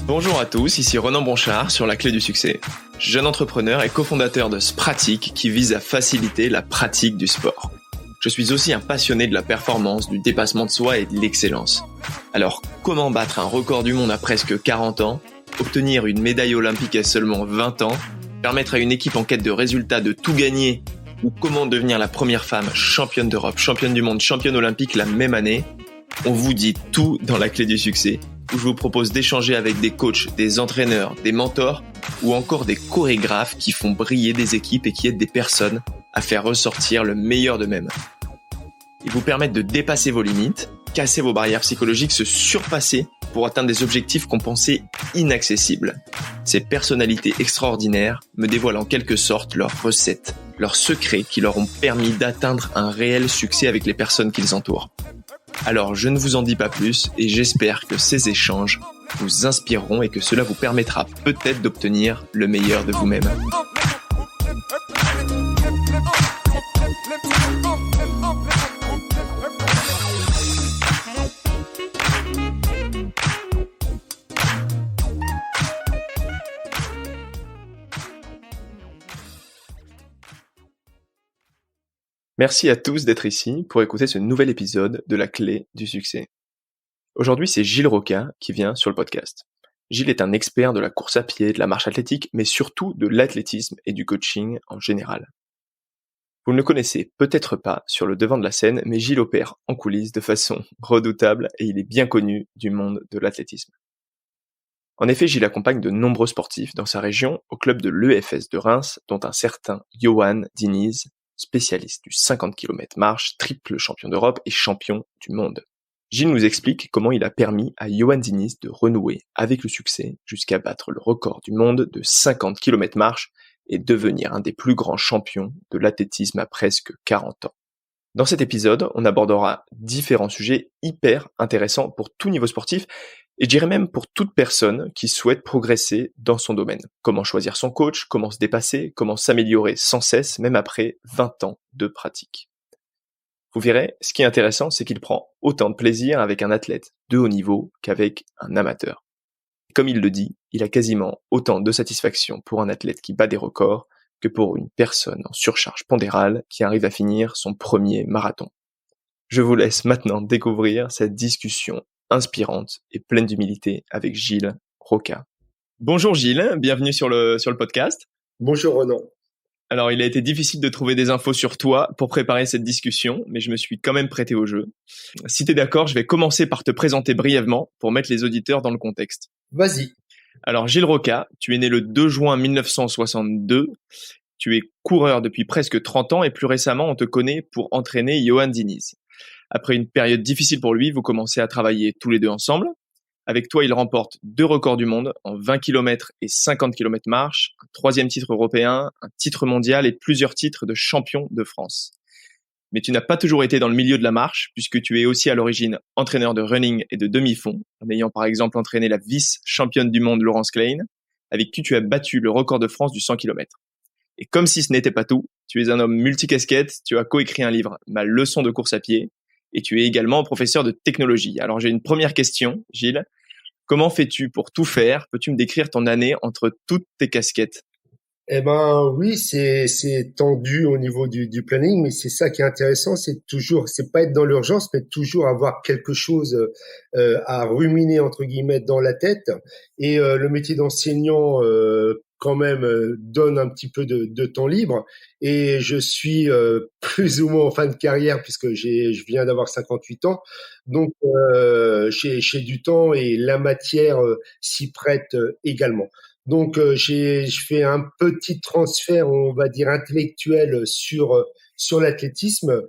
Bonjour à tous, ici Ronan Bonchard sur La Clé du Succès, jeune entrepreneur et cofondateur de Spratic qui vise à faciliter la pratique du sport. Je suis aussi un passionné de la performance, du dépassement de soi et de l'excellence. Alors, comment battre un record du monde à presque 40 ans, obtenir une médaille olympique à seulement 20 ans, permettre à une équipe en quête de résultats de tout gagner, ou comment devenir la première femme championne d'Europe, championne du monde, championne olympique la même année? On vous dit tout dans La Clé du Succès, où je vous propose d'échanger avec des coachs, des entraîneurs, des mentors ou encore des chorégraphes qui font briller des équipes et qui aident des personnes à faire ressortir le meilleur d'eux-mêmes. Ils vous permettent de dépasser vos limites, casser vos barrières psychologiques, se surpasser pour atteindre des objectifs qu'on pensait inaccessibles. Ces personnalités extraordinaires me dévoilent en quelque sorte leurs recettes, leurs secrets qui leur ont permis d'atteindre un réel succès avec les personnes qu'ils entourent. Alors je ne vous en dis pas plus et j'espère que ces échanges vous inspireront et que cela vous permettra peut-être d'obtenir le meilleur de vous-même. Merci à tous d'être ici pour écouter ce nouvel épisode de La Clé du Succès. Aujourd'hui, c'est Gilles Roca qui vient sur le podcast. Gilles est un expert de la course à pied, de la marche athlétique, mais surtout de l'athlétisme et du coaching en général. Vous ne le connaissez peut-être pas sur le devant de la scène, mais Gilles opère en coulisses de façon redoutable et il est bien connu du monde de l'athlétisme. En effet, Gilles accompagne de nombreux sportifs dans sa région au club de l'EFS de Reims, dont un certain Yoann Diniz, spécialiste du 50 km marche, triple champion d'Europe et champion du monde. Gilles nous explique comment il a permis à Yoann Diniz de renouer avec le succès jusqu'à battre le record du monde de 50 km marche et devenir un des plus grands champions de l'athlétisme à presque 40 ans. Dans cet épisode, on abordera différents sujets hyper intéressants pour tout niveau sportif et je dirais même pour toute personne qui souhaite progresser dans son domaine. Comment choisir son coach, comment se dépasser, comment s'améliorer sans cesse, même après 20 ans de pratique. Vous verrez, ce qui est intéressant, c'est qu'il prend autant de plaisir avec un athlète de haut niveau qu'avec un amateur. Et comme il le dit, il a quasiment autant de satisfaction pour un athlète qui bat des records que pour une personne en surcharge pondérale qui arrive à finir son premier marathon. Je vous laisse maintenant découvrir cette discussion inspirante et pleine d'humilité avec Gilles Roca. Bonjour Gilles, bienvenue sur le podcast. Bonjour Ronan. Alors il a été difficile de trouver des infos sur toi pour préparer cette discussion, mais je me suis quand même prêté au jeu. Si tu es d'accord, je vais commencer par te présenter brièvement pour mettre les auditeurs dans le contexte. Vas-y. Alors Gilles Roca, tu es né le 2 juin 1962, tu es coureur depuis presque 30 ans et plus récemment on te connaît pour entraîner Yoann Diniz. Après une période difficile pour lui, vous commencez à travailler tous les deux ensemble. Avec toi, il remporte 2 records du monde en 20 km et 50 km marche, un 3e titre européen, un titre mondial et plusieurs titres de champion de France. Mais tu n'as pas toujours été dans le milieu de la marche, puisque tu es aussi à l'origine entraîneur de running et de demi-fond, en ayant par exemple entraîné la vice-championne du monde Laurence Klein, avec qui tu as battu le record de France du 100 km. Et comme si ce n'était pas tout, tu es un homme multicasquette, tu as coécrit un livre, Ma leçon de course à pied, et tu es également professeur de technologie. Alors j'ai une première question, Gilles. Comment fais-tu pour tout faire? Peux-tu me décrire ton année entre toutes tes casquettes? Eh ben oui, c'est tendu au niveau du planning, mais c'est ça qui est intéressant, c'est pas être dans l'urgence, mais toujours avoir quelque chose à ruminer entre guillemets dans la tête. Et le métier d'enseignant quand même donne un petit peu de temps libre. Et je suis plus ou moins en fin de carrière puisque je viens d'avoir 58 ans, donc j'ai du temps et la matière s'y prête également. Donc je fais un petit transfert, on va dire intellectuel sur l'athlétisme.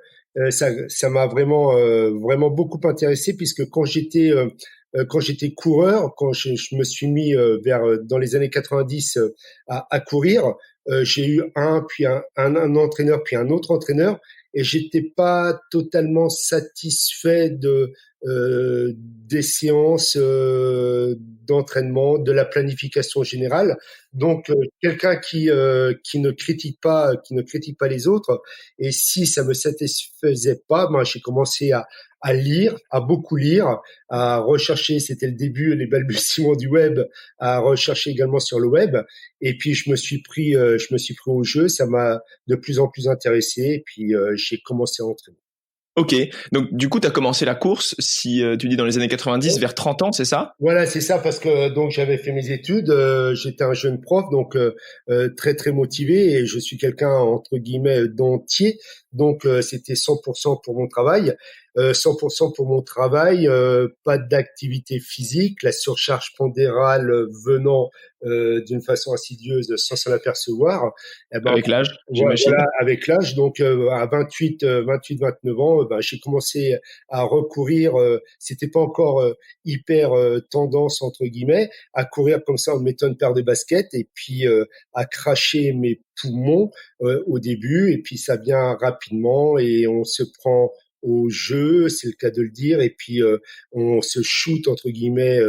Ça m'a vraiment beaucoup intéressé puisque quand j'étais coureur, quand je me suis mis dans les années 90 à courir, j'ai eu un entraîneur puis un autre entraîneur et j'étais pas totalement satisfait des séances d'entraînement, de la planification générale. Donc quelqu'un qui ne critique pas, les autres. Et si ça me satisfaisait pas, ben j'ai commencé à lire, à beaucoup lire, à rechercher. C'était le début, les balbutiements du web, à rechercher également sur le web. Et puis je me suis pris au jeu. Ça m'a de plus en plus intéressé. Et puis j'ai commencé à entraîner. Ok, donc du coup, tu as commencé la course, si tu dis dans les années 90, vers 30 ans, c'est ça? Voilà, c'est ça, parce que donc j'avais fait mes études, j'étais un jeune prof, donc très très motivé, et je suis quelqu'un entre guillemets d'entier, donc c'était 100% pour mon travail, 100% pour mon travail, pas d'activité physique, la surcharge pondérale venant d'une façon insidieuse sans s'en apercevoir. Eh ben, Avec l'âge, voilà, j'imagine. avec l'âge, donc à 29 ans, ben, j'ai commencé à recourir. C'était pas encore hyper tendance entre guillemets à courir comme ça en mettant une paire de baskets et puis à cracher mes poumons au début, et puis ça vient rapidement et on se prend au jeu, c'est le cas de le dire, et puis on se shoot entre guillemets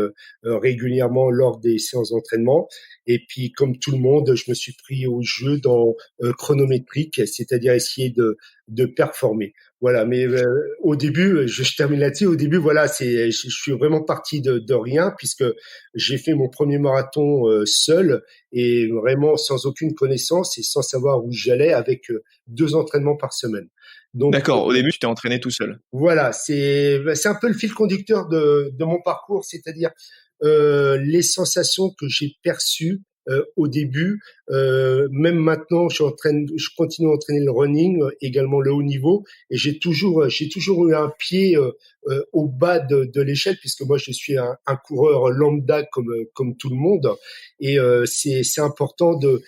régulièrement lors des séances d'entraînement. Et puis comme tout le monde, je me suis pris au jeu dans chronométrique, c'est-à-dire essayer de performer. Voilà, mais au début, je termine là-dessus. Au début, voilà, je suis vraiment parti de rien, puisque j'ai fait mon premier marathon seul et vraiment sans aucune connaissance et sans savoir où j'allais, avec 2 entraînements par semaine. Donc D'accord, au début, tu t'es entraîné tout seul. voilà, c'est un peu le fil conducteur de mon parcours, c'est-à-dire les sensations que j'ai perçues au début, même maintenant, je continue à entraîner le running, également le haut niveau, et j'ai toujours eu un pied au bas de l'échelle, puisque moi je suis un coureur lambda comme tout le monde, et c'est important de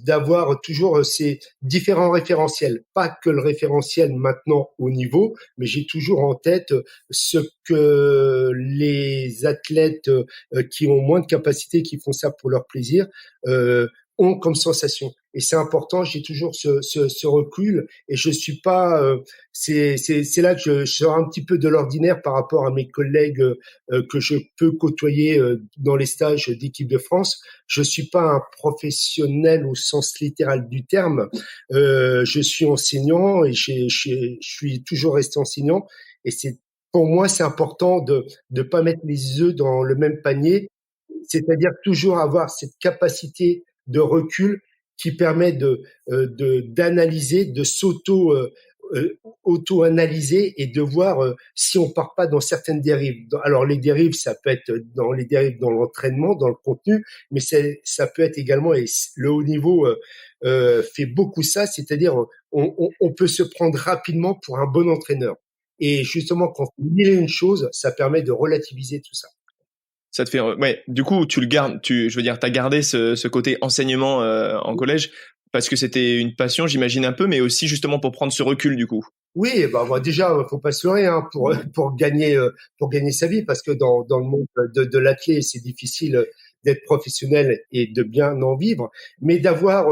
d'avoir toujours ces différents référentiels, pas que le référentiel maintenant au niveau, mais j'ai toujours en tête ce que les athlètes qui ont moins de capacité, qui font ça pour leur plaisir, ont comme sensation. Et c'est important, j'ai toujours ce recul, et je suis pas. C'est là que je sors un petit peu de l'ordinaire par rapport à mes collègues que je peux côtoyer dans les stages d'équipe de France. Je suis pas un professionnel au sens littéral du terme. Je suis enseignant et je suis toujours resté enseignant. Et pour moi, c'est important de pas mettre les œufs dans le même panier, c'est-à-dire toujours avoir cette capacité de recul qui permet d'analyser, de auto-analyser, et de voir si on part pas dans certaines dérives. Alors les dérives, ça peut être dans les dérives dans l'entraînement, dans le contenu, mais ça peut être également, et le haut niveau fait beaucoup ça, c'est-à-dire on peut se prendre rapidement pour un bon entraîneur. Et justement, quand on dit une chose, ça permet de relativiser tout ça. Ça te fait, ouais. Du coup, tu le gardes. Je veux dire, t'as gardé ce côté enseignement en collège parce que c'était une passion, j'imagine un peu, mais aussi justement pour prendre ce recul, du coup. Oui, bah, déjà, faut pas se leurrer, hein, pour gagner sa vie, parce que dans le monde de l'athlète, c'est difficile d'être professionnel et de bien en vivre, mais d'avoir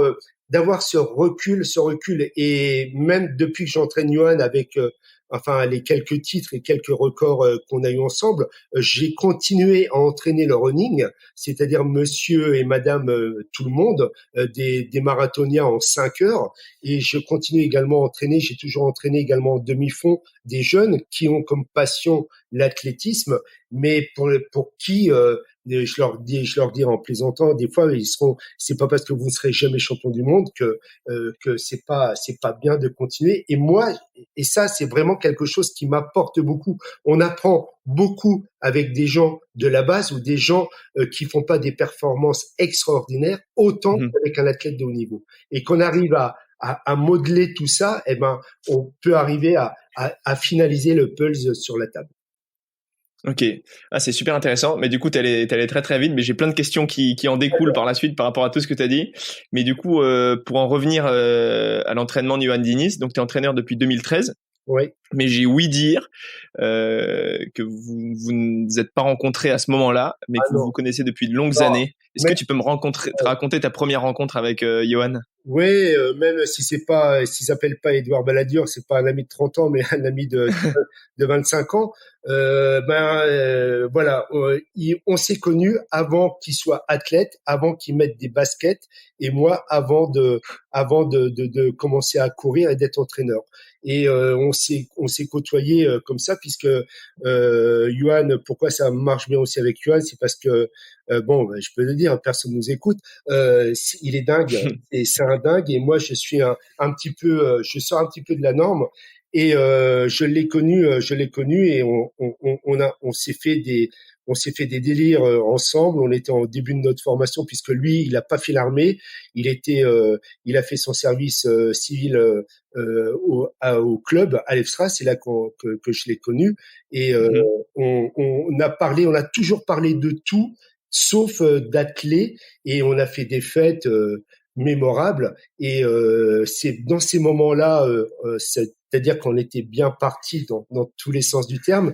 ce recul, et même depuis que j'entraîne Johan avec enfin les quelques titres et quelques records qu'on a eu ensemble, j'ai continué à entraîner le running, c'est-à-dire monsieur et madame tout le monde, des marathoniens en 5 heures. Et je continue également à entraîner, j'ai toujours entraîné également en demi-fond des jeunes qui ont comme passion l'athlétisme, mais pour qui je leur dis en plaisantant, des fois c'est pas parce que vous ne serez jamais champion du monde que c'est pas bien de continuer. Et moi, et ça c'est vraiment quelque chose qui m'apporte beaucoup. On apprend beaucoup avec des gens de la base, ou des gens qui font pas des performances extraordinaires, autant Mhm. qu'avec un athlète de haut niveau. Et qu'on arrive à modeler tout ça, eh ben, on peut arriver à finaliser le puzzle sur la table. Ok. Ah, c'est super intéressant. Mais du coup, t'es allé très très vite. Mais j'ai plein de questions qui en découlent par la suite par rapport à tout ce que t'as dit. Mais du coup, pour en revenir à l'entraînement de Johan Diniz, donc t'es entraîneur depuis 2013. Oui. Mais j'ai ouï dire que vous ne vous êtes pas rencontrés à ce moment-là, mais Ah que vous non, vous connaissez depuis de longues non. années. Est-ce que Mais tu peux te raconter ta première rencontre avec Johan? Oui, même s'il s'appelle pas Édouard Balladur, c'est pas un ami de 30 ans, mais un ami de 25 ans. Voilà, on s'est connus avant qu'il soit athlète, avant qu'il mette des baskets, et moi avant de commencer à courir et d'être entraîneur. Et on s'est côtoyés comme ça, puisque Johan, pourquoi ça marche bien aussi avec Johan, c'est parce que bon, ben, je peux le dire, personne nous écoute. Il est dingue, et c'est un dingue, et moi je suis un petit peu, je sors un petit peu de la norme. Et je l'ai connu, et on s'est fait des délires ensemble. On était en début de notre formation, puisque lui, il a pas fait l'armée. Il a fait son service civil au club à l'EFSRA. C'est là que je l'ai connu. Et Mhm. on a toujours parlé de tout, sauf d'athlée, et on a fait des fêtes mémorables. Et c'est dans ces moments-là, c'est-à-dire qu'on était bien parti dans tous les sens du terme,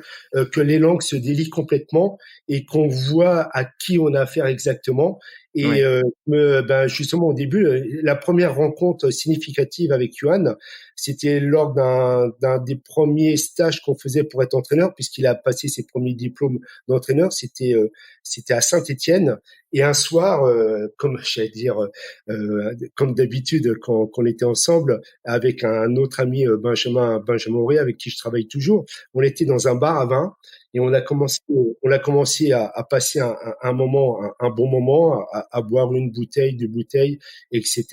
que les langues se délient complètement, et qu'on voit à qui on a affaire exactement. Et Ouais. ben justement, au début, la première rencontre significative avec Johan, c'était lors d'un des premiers stages qu'on faisait pour être entraîneur, puisqu'il a passé ses premiers diplômes d'entraîneur. C'était à Saint-Étienne. Et un soir, comme j'allais dire, comme d'habitude, quand on était ensemble avec un autre ami, Benjamin Auré, avec qui je travaille toujours, on était dans un bar à vin, et on a commencé à passer un moment, un bon moment, à boire une bouteille, deux bouteilles, etc.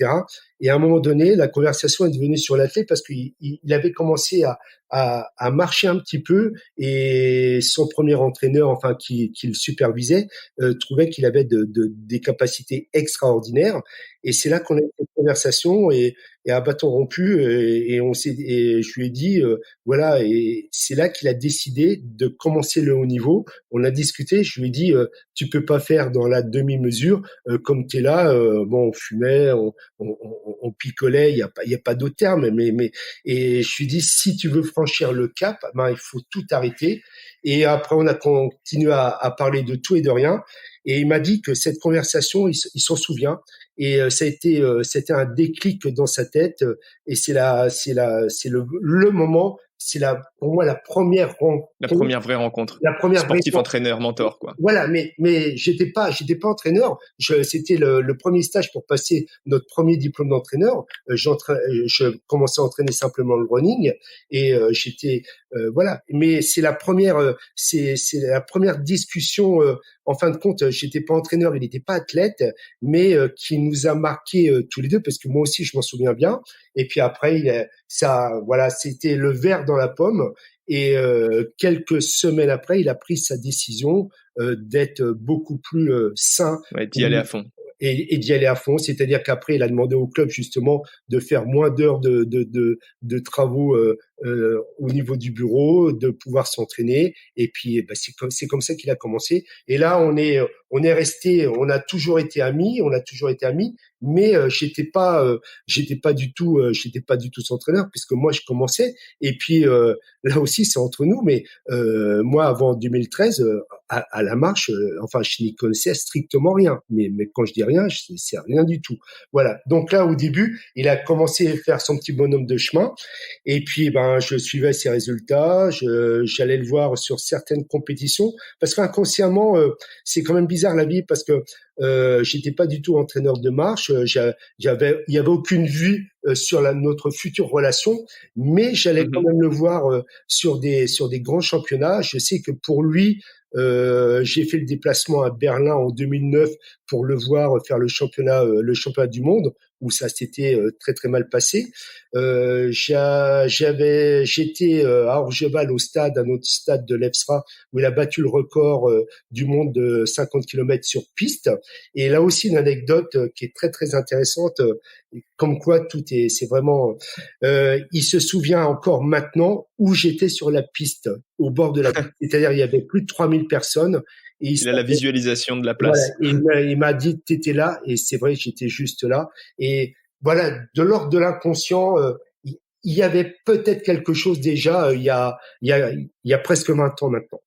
Et à un moment donné, la conversation est devenue sur l'athlète, parce qu'il avait commencé à marcher un petit peu, et son premier entraîneur, enfin qui le supervisait, trouvait qu'il avait des capacités extraordinaires. Et c'est là qu'on a eu cette conversation, et à bâton rompu, et je lui ai dit, voilà, et c'est là qu'il a décidé de commencer le haut niveau. On a discuté, je lui ai dit, tu peux pas faire dans la demi-mesure, comme tu es là. Bon, on fumait, on picolait, il y a pas d'autre terme, et je lui ai dit, si tu veux franchir le cap, ben il faut tout arrêter. Et après, on a continué à parler de tout et de rien. Et il m'a dit que cette conversation, il s'en souvient. Et c'était un déclic dans sa tête. Et c'est le moment. Pour moi, la première La rencontre, première vraie rencontre. la première vraie. Sportif, entraîneur, mentor, quoi. Voilà, mais j'étais pas entraîneur. C'était le premier stage pour passer notre premier diplôme d'entraîneur. Je commençais à entraîner simplement le running, et j'étais voilà. Mais c'est la première discussion. En fin de compte, j'étais pas entraîneur, il n'était pas athlète, mais qui nous a marqué tous les deux, parce que moi aussi je m'en souviens bien. Et puis après, voilà, c'était le verre dans la pomme. Et quelques semaines après, il a pris sa décision d'être beaucoup plus sain, Ouais, d'y aller à fond. et d'y aller à fond. C'est-à-dire qu'après, il a demandé au club justement de faire moins d'heures de travaux au niveau du bureau, de pouvoir s'entraîner. Et puis, eh ben, c'est comme ça qu'il a commencé. Et là, on a toujours été amis, mais j'étais pas du tout son entraîneur, puisque moi, je commençais. Et puis, là aussi, c'est entre nous, mais moi, avant 2013, à la marche, enfin, je n'y connaissais strictement rien. Mais quand je dis rien, c'est rien du tout. Voilà. Donc là, au début, il a commencé à faire son petit bonhomme de chemin. Et puis, ben, je suivais ses résultats. J'allais le voir sur certaines compétitions, parce qu'inconsciemment, c'est quand même bizarre la vie, parce que j'étais pas du tout entraîneur de marche. Il y avait aucune vue sur notre future relation, mais j'allais quand Mhm. même le voir sur des grands championnats. Je sais que pour lui, j'ai fait le déplacement à Berlin en 2009 pour le voir faire le championnat du monde, où ça s'était très très mal passé. J'étais à Orgeval, un autre stade de l'EFSRA, où il a battu le record du monde de 50 km sur piste. Et là aussi, une anecdote qui est très très intéressante, comme quoi c'est vraiment. Il se souvient encore maintenant où j'étais sur la piste, au bord de la piste. C'est-à-dire, il y avait plus de 3000 personnes, et Il a la visualisation de la voilà, place. et il m'a dit, t'étais là, et c'est vrai, j'étais juste là. Et voilà, de l'ordre de l'inconscient, il y avait peut-être quelque chose déjà, il y a presque 20 ans maintenant.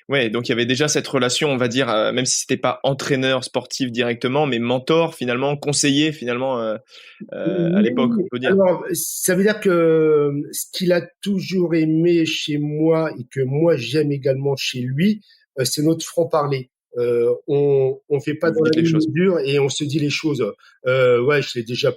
Ouais, donc il y avait déjà cette relation, on va dire, même si c'était pas entraîneur sportif directement, mais mentor finalement, conseiller finalement à l'époque, on Oui, peut dire. alors ça veut dire que ce qu'il a toujours aimé chez moi et que moi j'aime également chez lui, c'est notre franc-parler. On fait pas Vous vous dans la dites les choses. mesure et on se dit les choses. Ouais, je l'ai déjà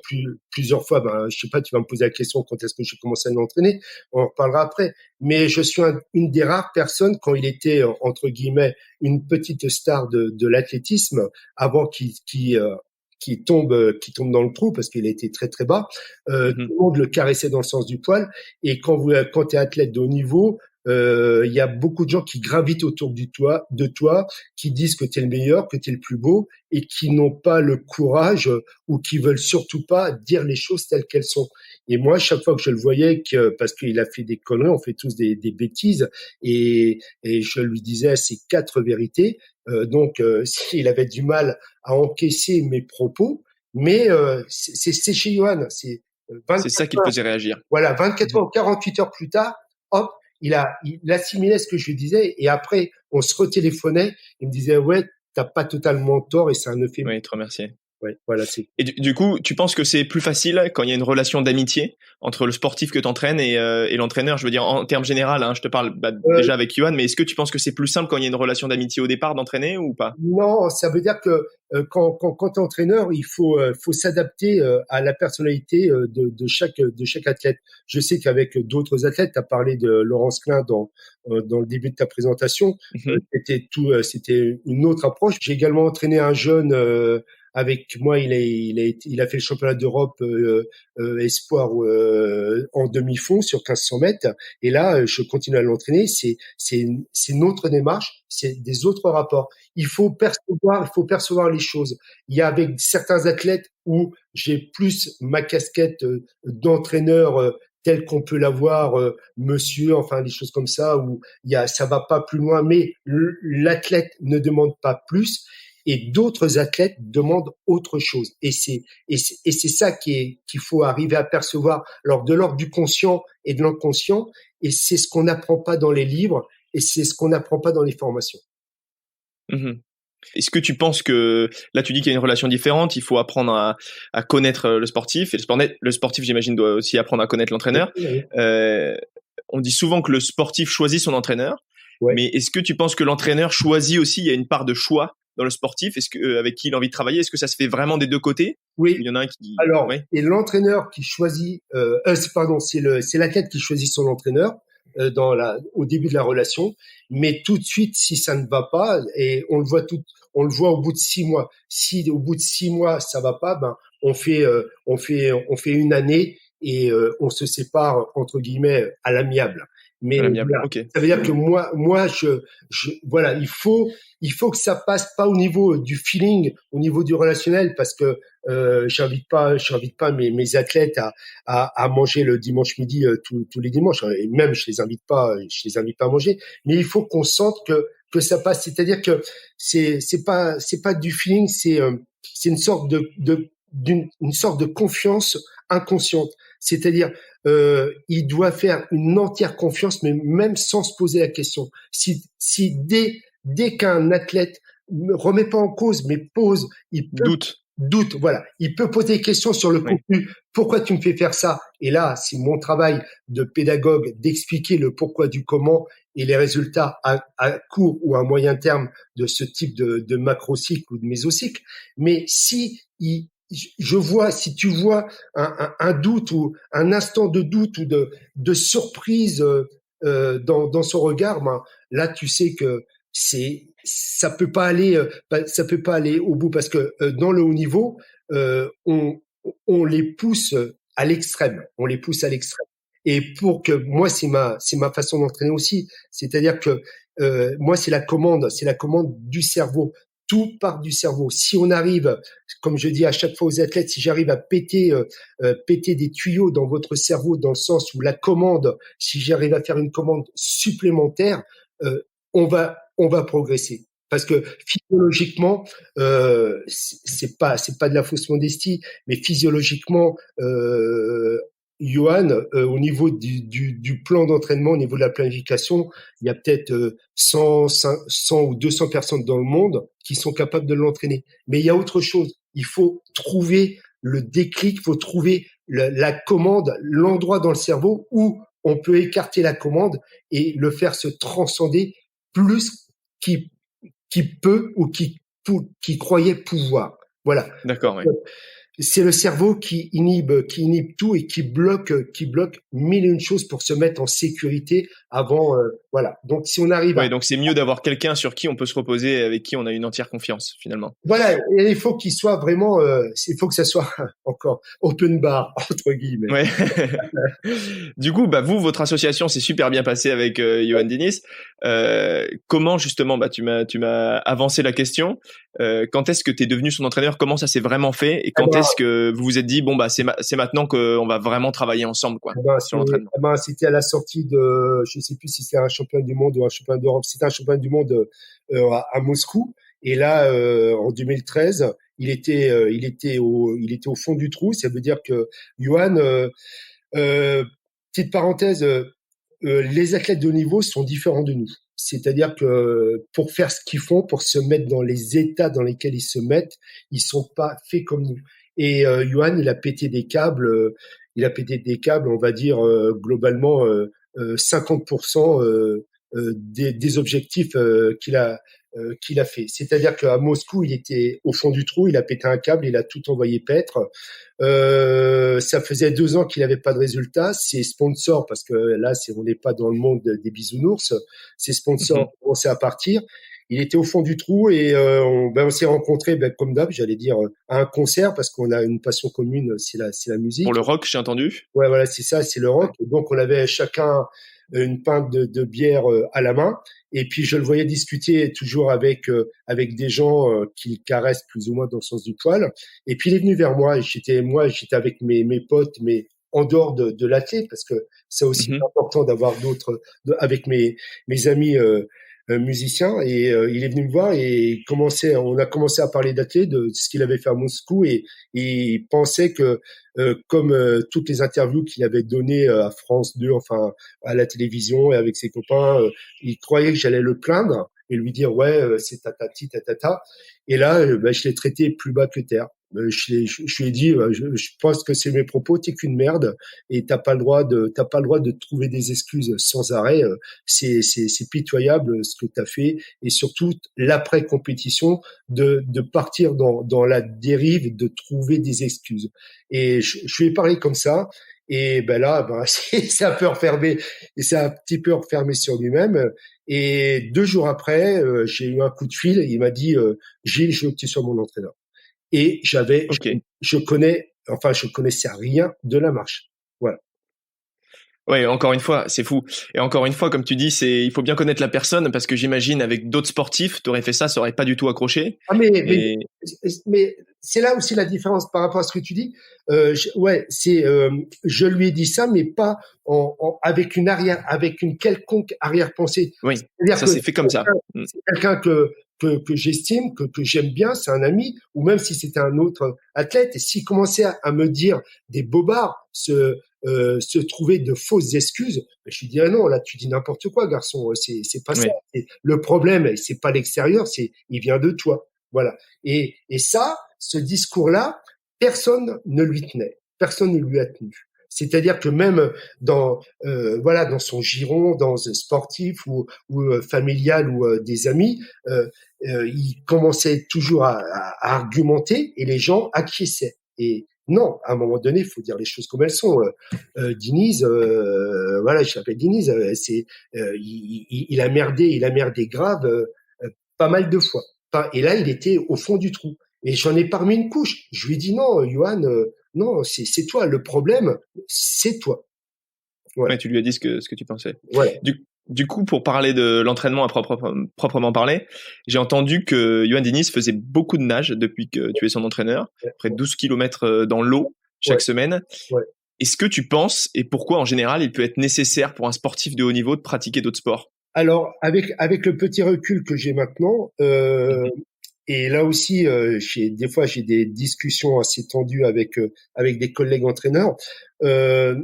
plusieurs fois. Ben, je sais pas, tu vas me poser la question quand est-ce que j'ai commencé à m'entraîner. On en reparlera après. Mais je suis une des rares personnes quand il était entre guillemets une petite star de l'athlétisme avant qu'il tombe dans le trou parce qu'il a été très très bas. Tout Mhm. le monde le caressait dans le sens du poil. Et quand tu es athlète de haut niveau, il y a beaucoup de gens qui gravitent autour de toi, qui disent que tu es le meilleur, que tu es le plus beau, et qui n'ont pas le courage ou qui veulent surtout pas dire les choses telles qu'elles sont. Et moi, chaque fois que je le voyais, parce qu'il a fait des conneries, on fait tous des bêtises, et je lui disais ces quatre vérités. Donc, s'il avait du mal à encaisser mes propos, mais c'est chez Johan, c'est C'est 24 ça qui le faisait réagir. voilà, 24 Mhm. heures, 48 heures plus tard, hop, il assimilait ce que je lui disais et après, on se retéléphonait. Il me disait, ouais, t'as pas totalement tort et c'est un euphémisme. Oui, te remercier. Ouais, voilà, c'est. Et du coup, tu penses que c'est plus facile quand il y a une relation d'amitié entre le sportif que t'entraînes et l'entraîneur? Je veux dire, en termes général, hein, je te parle Euh, déjà avec Johan, mais est-ce que tu penses que c'est plus simple quand il y a une relation d'amitié au départ d'entraîner ou pas? Non, ça veut dire que quand tu es entraîneur, il faut s'adapter à la personnalité de chaque athlète. Je sais qu'avec d'autres athlètes, tu as parlé de Laurence Klein dans le début de ta présentation, Mhm. c'était une autre approche. J'ai également entraîné un jeune avec moi, il a fait le championnat d'Europe espoir en demi-fond sur 1500 mètres. Et là, je continue à l'entraîner. C'est une autre démarche, c'est des autres rapports. Il faut percevoir les choses. Il y a avec certains athlètes où j'ai plus ma casquette d'entraîneur telle qu'on peut l'avoir, monsieur, enfin des choses comme ça, où ça va pas plus loin, mais l'athlète ne demande pas plus. Et d'autres athlètes demandent autre chose. Et c'est ça qu'il faut arriver à percevoir. Alors, de l'ordre du conscient et de l'inconscient. Et c'est ce qu'on n'apprend pas dans les livres et c'est ce qu'on n'apprend pas dans les formations. Mhm. Est-ce que tu penses que là tu dis qu'il y a une relation différente, il faut apprendre à connaître le sportif et le sportif j'imagine doit aussi apprendre à connaître l'entraîneur. Oui, Euh, on dit souvent que le sportif choisit son entraîneur, ouais. mais est-ce que tu penses que l'entraîneur choisit aussi, il y a une part de choix dans le sportif, est-ce que avec qui il a envie de travailler, est-ce que ça se fait vraiment des deux côtés ou il Oui. y en a un qui Alors, ouais. et l'entraîneur qui choisit, pardon, c'est l'athlète qui choisit son entraîneur au début de la relation, mais tout de suite, si ça ne va pas, et on le voit au bout de 6 mois. Si au bout de 6 mois ça va pas, ben on fait une année et on se sépare entre guillemets à l'amiable. Mais À l'amiable. voilà, Ok. ça veut dire que moi, voilà, il faut que ça passe pas au niveau du feeling, au niveau du relationnel, parce que j'invite pas mes athlètes à manger le dimanche midi tous les dimanches. Et même je les invite pas à manger. Mais il faut qu'on sente que ça passe. C'est-à-dire que c'est pas du feeling, c'est une sorte de confiance inconsciente. C'est-à-dire il doit faire une entière confiance, mais même sans se poser la question. Si dès qu'un athlète ne remet pas en cause, mais pose, il peut Doute. doute, voilà. Il peut poser des questions sur le Oui. contenu. Pourquoi tu me fais faire ça? Et là, c'est mon travail de pédagogue d'expliquer le pourquoi du comment et les résultats à court ou à moyen terme de ce type de macrocycle ou de mésocycle. Mais si tu vois un doute ou un instant de doute ou de surprise dans son regard, ben, là, tu sais que ça peut pas aller au bout parce que dans le haut niveau, on les pousse à l'extrême, on les pousse à l'extrême. Et pour que moi, c'est ma façon d'entraîner aussi, c'est-à-dire que moi, c'est la commande du cerveau. Tout part du cerveau. Si on arrive, comme je dis à chaque fois aux athlètes, si j'arrive à péter des tuyaux dans votre cerveau, dans le sens où la commande, si j'arrive à faire une commande supplémentaire, euh, on va progresser. Parce que physiologiquement, c'est pas de la fausse modestie, mais physiologiquement, Johan, au niveau du plan d'entraînement, au niveau de la planification, il y a peut-être 100 ou 200 personnes dans le monde qui sont capables de l'entraîner. Mais il y a autre chose. Il faut trouver le déclic, il faut trouver la commande, l'endroit dans le cerveau où on peut écarter la commande et le faire se transcender plus qui, qui peut ou qui croyait pouvoir. Voilà. D'accord, oui. C'est le cerveau qui inhibe tout et qui bloque mille et une choses pour se mettre en sécurité avant, voilà. Donc, si on arrive Ouais, à, donc c'est mieux d'avoir quelqu'un sur qui on peut se reposer et avec qui on a une entière confiance, finalement. voilà, et il faut qu'il soit vraiment, il faut que ça soit encore open bar, entre guillemets. Ouais. Du coup, bah vous, votre association s'est super bien passée avec Johan Diniz. Comment justement, bah tu m'as avancé la question. Quand est-ce que tu es devenu son entraîneur? Comment ça s'est vraiment fait? Et Eh quand ben, est-ce que vous vous êtes dit bon bah c'est maintenant qu'on va vraiment travailler ensemble quoi sur l'entraînement? c'était à la sortie de, je sais plus si c'est un championnat du monde ou un championnat d'Europe. C'était un championnat du monde à Moscou. Et là, en 2013, il était au fond du trou. Ça veut dire que Johan, petite parenthèse, les athlètes de haut niveau sont différents de nous. C'est-à-dire que pour faire ce qu'ils font, pour se mettre dans les états dans lesquels ils se mettent, ils sont pas faits comme nous. Et Johan, il a pété des câbles, on va dire globalement 50% des objectifs qu'il a fait. C'est-à-dire qu'à Moscou, il était au fond du trou, il a pété un câble, il a tout envoyé paître. Ça faisait 2 ans qu'il n'avait pas de résultat. Ses sponsors, parce que là, on n'est pas dans le monde des bisounours, ses sponsors Mhm. commençaient à partir. Il était au fond du trou et on s'est rencontrés, comme d'hab, j'allais dire, à un concert parce qu'on a une passion commune, c'est la Pour musique. le rock, j'ai entendu. Ouais, voilà, c'est ça, c'est le rock. Ouais. Et donc, on avait chacun une pinte de bière à la main. Et puis, je le voyais discuter toujours avec des gens qui le caressent plus ou moins dans le sens du poil. Et puis, il est venu vers moi. Et j'étais avec mes potes, mais en dehors de l'athlète, parce que c'est aussi Mhm. important d'avoir avec mes amis musicien et il est venu me voir et on a commencé à parler d'athlète, de ce qu'il avait fait à Moscou et il pensait que comme toutes les interviews qu'il avait données à France 2, enfin à la télévision et avec ses copains, il croyait que j'allais le plaindre et lui dire ouais c'est tatati tatata et là je l'ai traité plus bas que terre. Je lui ai dit, je pense que c'est mes propos, t'es qu'une merde et t'as pas le droit de trouver des excuses sans arrêt. C'est pitoyable ce que tu as fait et surtout l'après compétition de partir dans la dérive de trouver des excuses. Et je lui ai parlé comme ça. Et ben là, c'est un peu refermé, et c'est un petit peu refermé sur lui-même. Et 2 jours après, j'ai eu un coup de fil. Il m'a dit, Gilles, je veux que tu sois mon entraîneur. Et Ok. je connaissais rien de la marche. Voilà. Ouais, encore une fois, c'est fou. Et encore une fois, comme tu dis, il faut bien connaître la personne parce que j'imagine avec d'autres sportifs, t'aurais fait ça, ça aurait pas du tout accroché. Ah Et mais c'est là aussi la différence par rapport à ce que tu dis. Je lui ai dit ça, mais pas avec une quelconque arrière-pensée. oui, C'est-à-dire ça que s'est fait comme ça. Mm. c'est quelqu'un que j'estime, que j'aime bien, c'est un ami, ou même si c'était un autre athlète, et s'il commençait à me dire des bobards, se trouver de fausses excuses, je lui dirais non, là tu dis n'importe quoi, garçon, c'est pas ça. Oui. Le problème, c'est pas l'extérieur, il vient de toi. Voilà. Et ça, ce discours-là, personne ne lui tenait. Personne ne lui a tenu. C'est-à-dire que même dans son giron, dans sportif ou familial ou des amis, il commençait toujours à argumenter et les gens acquiesçaient. Et non, à un moment donné, il faut dire les choses comme elles sont. Diniz, voilà, je l'appelle Diniz, il a merdé grave pas mal de fois. Et là, il était au fond du trou. Et j'en ai parmi une couche. Je lui ai dit non, Johan, non, c'est toi. Le problème, c'est toi. Voilà. Ouais, tu lui as dit ce que tu pensais. Voilà. Du coup, pour parler de l'entraînement proprement parler, j'ai entendu que Yoann Diniz faisait beaucoup de nage depuis que tu es son entraîneur, près de 12 kilomètres dans l'eau Ouais. chaque semaine. Ouais. Est-ce que tu penses, et pourquoi en général, il peut être nécessaire pour un sportif de haut niveau de pratiquer d'autres sports? Alors, avec le petit recul que j'ai maintenant, Mhm. et là aussi, des fois, j'ai des discussions assez tendues avec des collègues entraîneurs. Euh,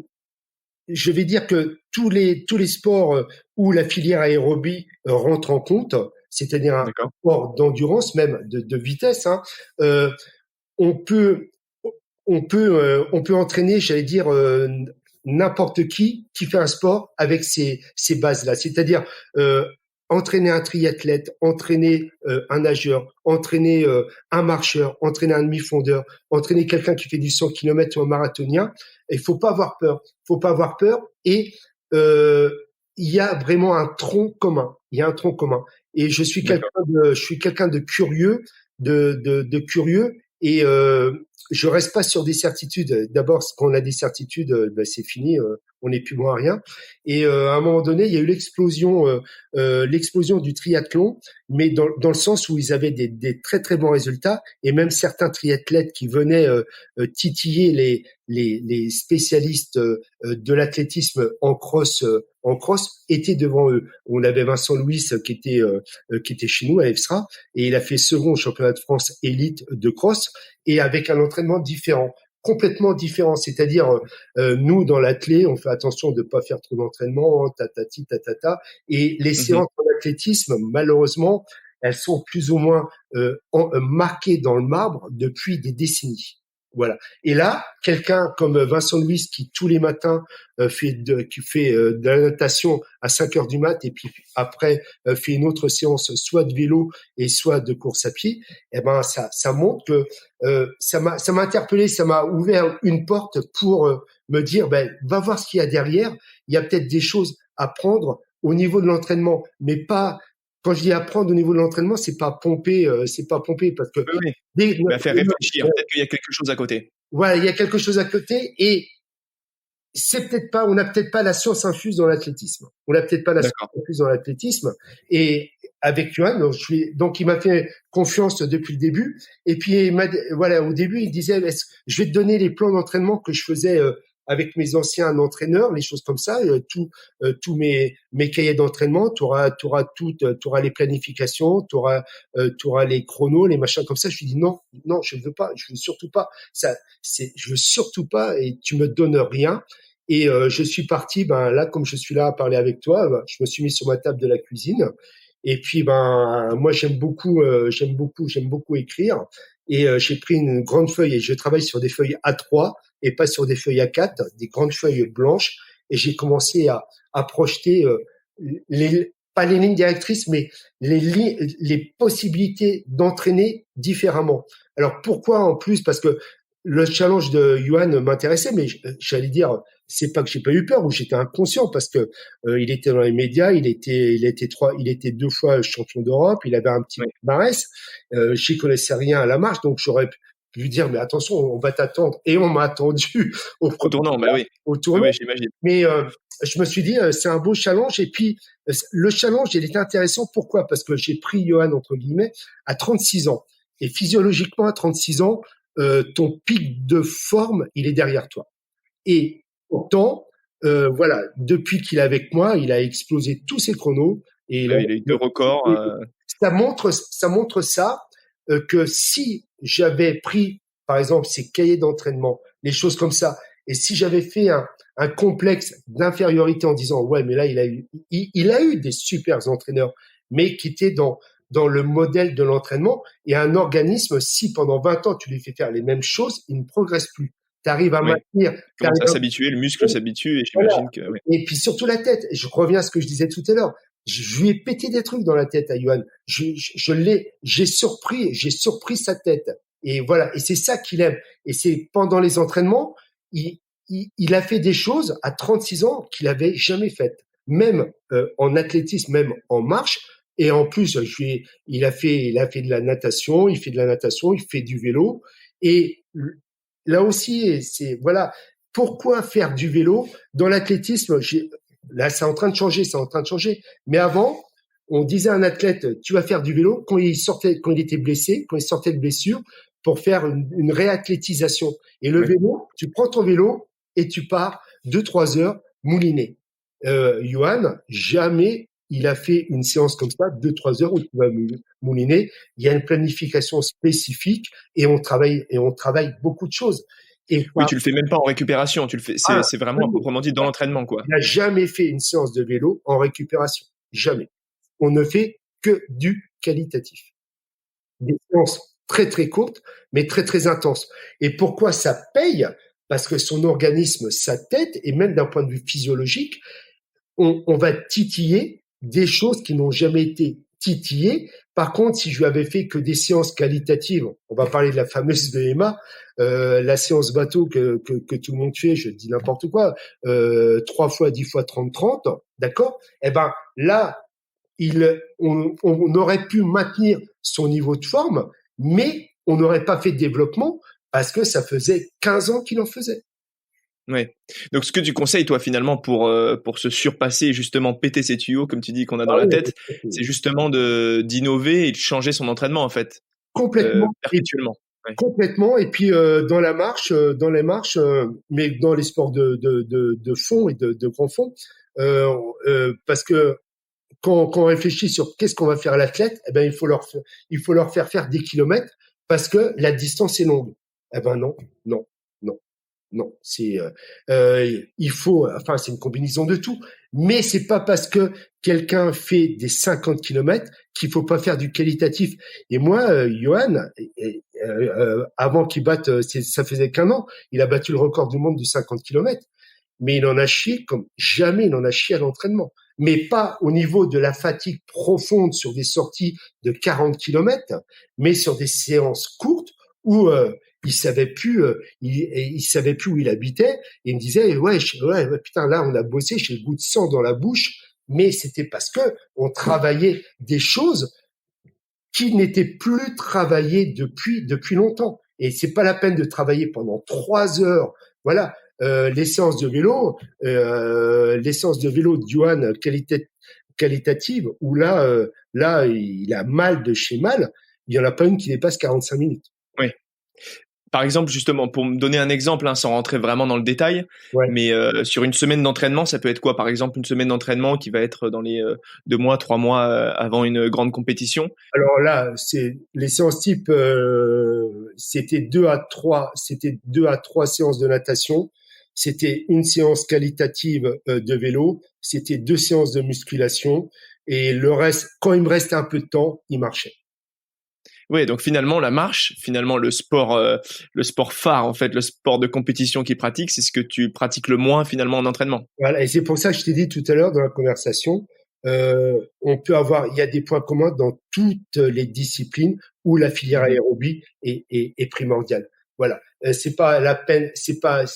je vais dire que tous les sports où la filière aérobie rentre en compte, c'est-à-dire un D'accord. sport d'endurance, même de vitesse, hein, euh, on peut on peut entraîner, j'allais dire, n'importe qui fait un sport avec ces bases-là. C'est-à-dire entraîner un triathlète, entraîner un nageur, entraîner un marcheur, entraîner un demi-fondeur, entraîner quelqu'un qui fait du 100 km ou un marathonien. Il faut pas avoir peur. Il faut pas avoir peur. Et euh, il y a vraiment un tronc commun. Il y a un tronc commun. Et D'accord. je suis quelqu'un de curieux, de curieux. Et je reste pas sur des certitudes. D'abord, quand on a des certitudes, ben, c'est fini, on n'est plus loin à rien. Et à un moment donné, il y a eu l'explosion du triathlon, mais dans le sens où ils avaient des très très bons résultats, et même certains triathlètes qui venaient titiller les spécialistes de l'athlétisme en cross étaient devant eux. On avait Vincent Louis qui était chez nous à EFSRA, et il a fait second au championnat de France élite de cross, et avec un entraînement différent, complètement différent. C'est-à-dire, nous, dans l'athlé, on fait attention de ne pas faire trop d'entraînement, tatati, tatata. Et les Mhm. séances en athlétisme, malheureusement, elles sont plus ou moins marquées dans le marbre depuis des décennies. Voilà. Et là, quelqu'un comme Vincent Louis qui tous les matins qui fait de la natation à 5 heures du mat et puis après fait une autre séance soit de vélo et soit de course à pied, eh ben ça montre que ça m'a interpellé, ça m'a ouvert une porte pour me dire ben va voir ce qu'il y a derrière. Il y a peut-être des choses à prendre au niveau de l'entraînement, mais pas quand je dis apprendre au niveau de l'entraînement, c'est pas pomper parce que Oui, oui. dès, Mais à faire réfléchir. Peut-être qu'il y a quelque chose à côté. voilà, il y a quelque chose à côté et on n'a peut-être pas la science infuse dans l'athlétisme. On n'a peut-être pas la science D'accord. infuse dans l'athlétisme. Et avec Johan, donc il m'a fait confiance depuis le début. Et puis, voilà, au début, il disait, je vais te donner les plans d'entraînement que je faisais avec mes anciens entraîneurs, les choses comme ça, tous mes cahiers d'entraînement, t'auras les planifications, t'auras les chronos, les machins comme ça. Je lui dis non, non, je veux pas, je veux surtout pas. Je veux surtout pas et tu me donnes rien. Et je suis parti, ben là, comme je suis là à parler avec toi, ben, je me suis mis sur ma table de la cuisine. Et puis, ben moi, j'aime beaucoup écrire. Et j'ai pris une grande feuille et je travaille sur des feuilles A3 et pas sur des feuilles A4, des grandes feuilles blanches. Et j'ai commencé à projeter pas les lignes directrices, mais les possibilités d'entraîner différemment. Alors pourquoi en plus? Parce que le challenge de Yuan m'intéressait, mais j'allais dire, c'est pas que j'ai pas eu peur ou j'étais inconscient parce que il était dans les médias, il était 2 fois champion d'Europe, il avait un petit Oui. palmarès, j'y connaissais rien à la marche, donc j'aurais pu lui dire mais attention, on va t'attendre et on m'a attendu au Au premier tournant, bah oui. au Oui, tournoi. oui, j'imagine. Mais je me suis dit c'est un beau challenge et puis le challenge il était intéressant pourquoi? Parce que j'ai pris Johan entre guillemets à 36 ans et physiologiquement à 36 ans ton pic de forme, il est derrière toi. Et pourtant, voilà, depuis qu'il est avec moi, il a explosé tous ses chronos et Bah oui, il a eu 2 records. ça montre ça que si j'avais pris, par exemple, ces cahiers d'entraînement, les choses comme ça, et si j'avais fait un complexe d'infériorité en disant ouais, mais là il a eu des super entraîneurs, mais qui étaient dans le modèle de l'entraînement et un organisme, si pendant 20 ans tu lui fais faire les mêmes choses, il ne progresse plus. Tu arrives à Oui. maintenir, Il tu commence à arrives s'habituer, le muscle s'habitue et voilà. j'imagine que oui. Et puis surtout la tête. Je reviens à ce que je disais tout à l'heure. Je lui ai pété des trucs dans la tête à Johan. J'ai surpris sa tête. Et voilà. Et c'est ça qu'il aime. Et c'est pendant les entraînements, il a fait des choses à 36 ans qu'il avait jamais faites. Même en athlétisme, même en marche. Et en plus, il a fait de la natation, il fait de la natation, il fait du vélo. Et là aussi, c'est, voilà. Pourquoi faire du vélo? Dans l'athlétisme, là, c'est en train de changer, c'est en train de changer. Mais avant, on disait à un athlète, tu vas faire du vélo quand il était blessé, quand il sortait de blessure, pour faire une réathlétisation. Et le Oui. vélo, tu prends ton vélo et tu pars 2, 3 heures mouliné. Johan, jamais il a fait une séance comme ça, 2-3 heures où tu vas mouliner. Il y a une planification spécifique et on travaille beaucoup de choses. Et Oui, ça, tu le fais même pas en récupération, tu le fais, ah, c'est vraiment à proprement dit dans l'entraînement, quoi. il n'a jamais fait une séance de vélo en récupération. Jamais. On ne fait que du qualitatif. Des séances très très courtes, mais très très intenses. Et pourquoi ça paye? Parce que son organisme, sa tête, et même d'un point de vue physiologique, on va titiller des choses qui n'ont jamais été titillées. Par contre, si je lui avais fait que des séances qualitatives, on va parler de la fameuse VMA, la séance bateau que tout le monde fait, je dis n'importe quoi, 3 fois 10 fois 30-30, d'accord? Eh ben là, on aurait pu maintenir son niveau de forme, mais on n'aurait pas fait de développement parce que ça faisait 15 ans qu'il en faisait. Ouais. Donc, ce que tu conseilles, toi, finalement, pour se surpasser et justement péter ces tuyaux, comme tu dis, qu'on a dans Ah la oui, tête, c'est justement d'innover et de changer son entraînement, en fait, complètement. Et perpétuellement. Ouais. complètement. Et puis dans les marches, mais dans les sports de fond et de grand fond, parce que quand on réfléchit sur qu'est-ce qu'on va faire à l'athlète, eh ben il faut leur faire des kilomètres parce que la distance est longue. Eh ben non, non, non. Non, il faut, enfin, c'est une combinaison de tout. Mais c'est pas parce que quelqu'un fait des 50 kilomètres qu'il faut pas faire du qualitatif. Et moi, Johan, avant qu'il batte, ça faisait qu'un an, il a battu le record du monde du 50 kilomètres. Mais il en a chié comme jamais il en a chié à l'entraînement. Mais pas au niveau de la fatigue profonde sur des sorties de 40 kilomètres, mais sur des séances courtes où il savait plus, il savait plus où il habitait. Et il me disait, ouais, putain, là, on a bossé, j'ai le goût de sang dans la bouche. Mais c'était parce que on travaillait des choses qui n'étaient plus travaillées depuis longtemps. Et c'est pas la peine de travailler pendant 3 heures. Voilà, les séances de vélo, de Johan qualitative, où là, il a mal de chez mal. Il y en a pas une qui dépasse 45 minutes. Ouais. Par exemple, justement, pour me donner un exemple, hein, sans rentrer vraiment dans le détail, Ouais. mais sur une semaine d'entraînement, ça peut être quoi? Par exemple, une semaine d'entraînement qui va être dans les 2 mois, 3 mois avant une grande compétition. Alors là, c'est les séances type, c'était 2 à 3 séances de natation, c'était une séance qualitative de vélo, c'était 2 séances de musculation et le reste, quand il me restait un peu de temps, il marchait. Ouais, donc finalement, la marche, finalement, le sport phare, en fait, le sport de compétition qu'il pratique, c'est ce que tu pratiques le moins finalement en entraînement. Voilà, et c'est pour ça que je t'ai dit tout à l'heure dans la conversation, il y a des points communs dans toutes les disciplines où la filière Mhm. aérobie est primordiale. Voilà, c'est pas la peine, c'est pas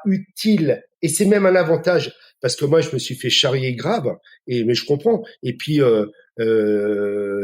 utile, et c'est même un avantage parce que moi je me suis fait charrier grave, mais je comprends. Et puis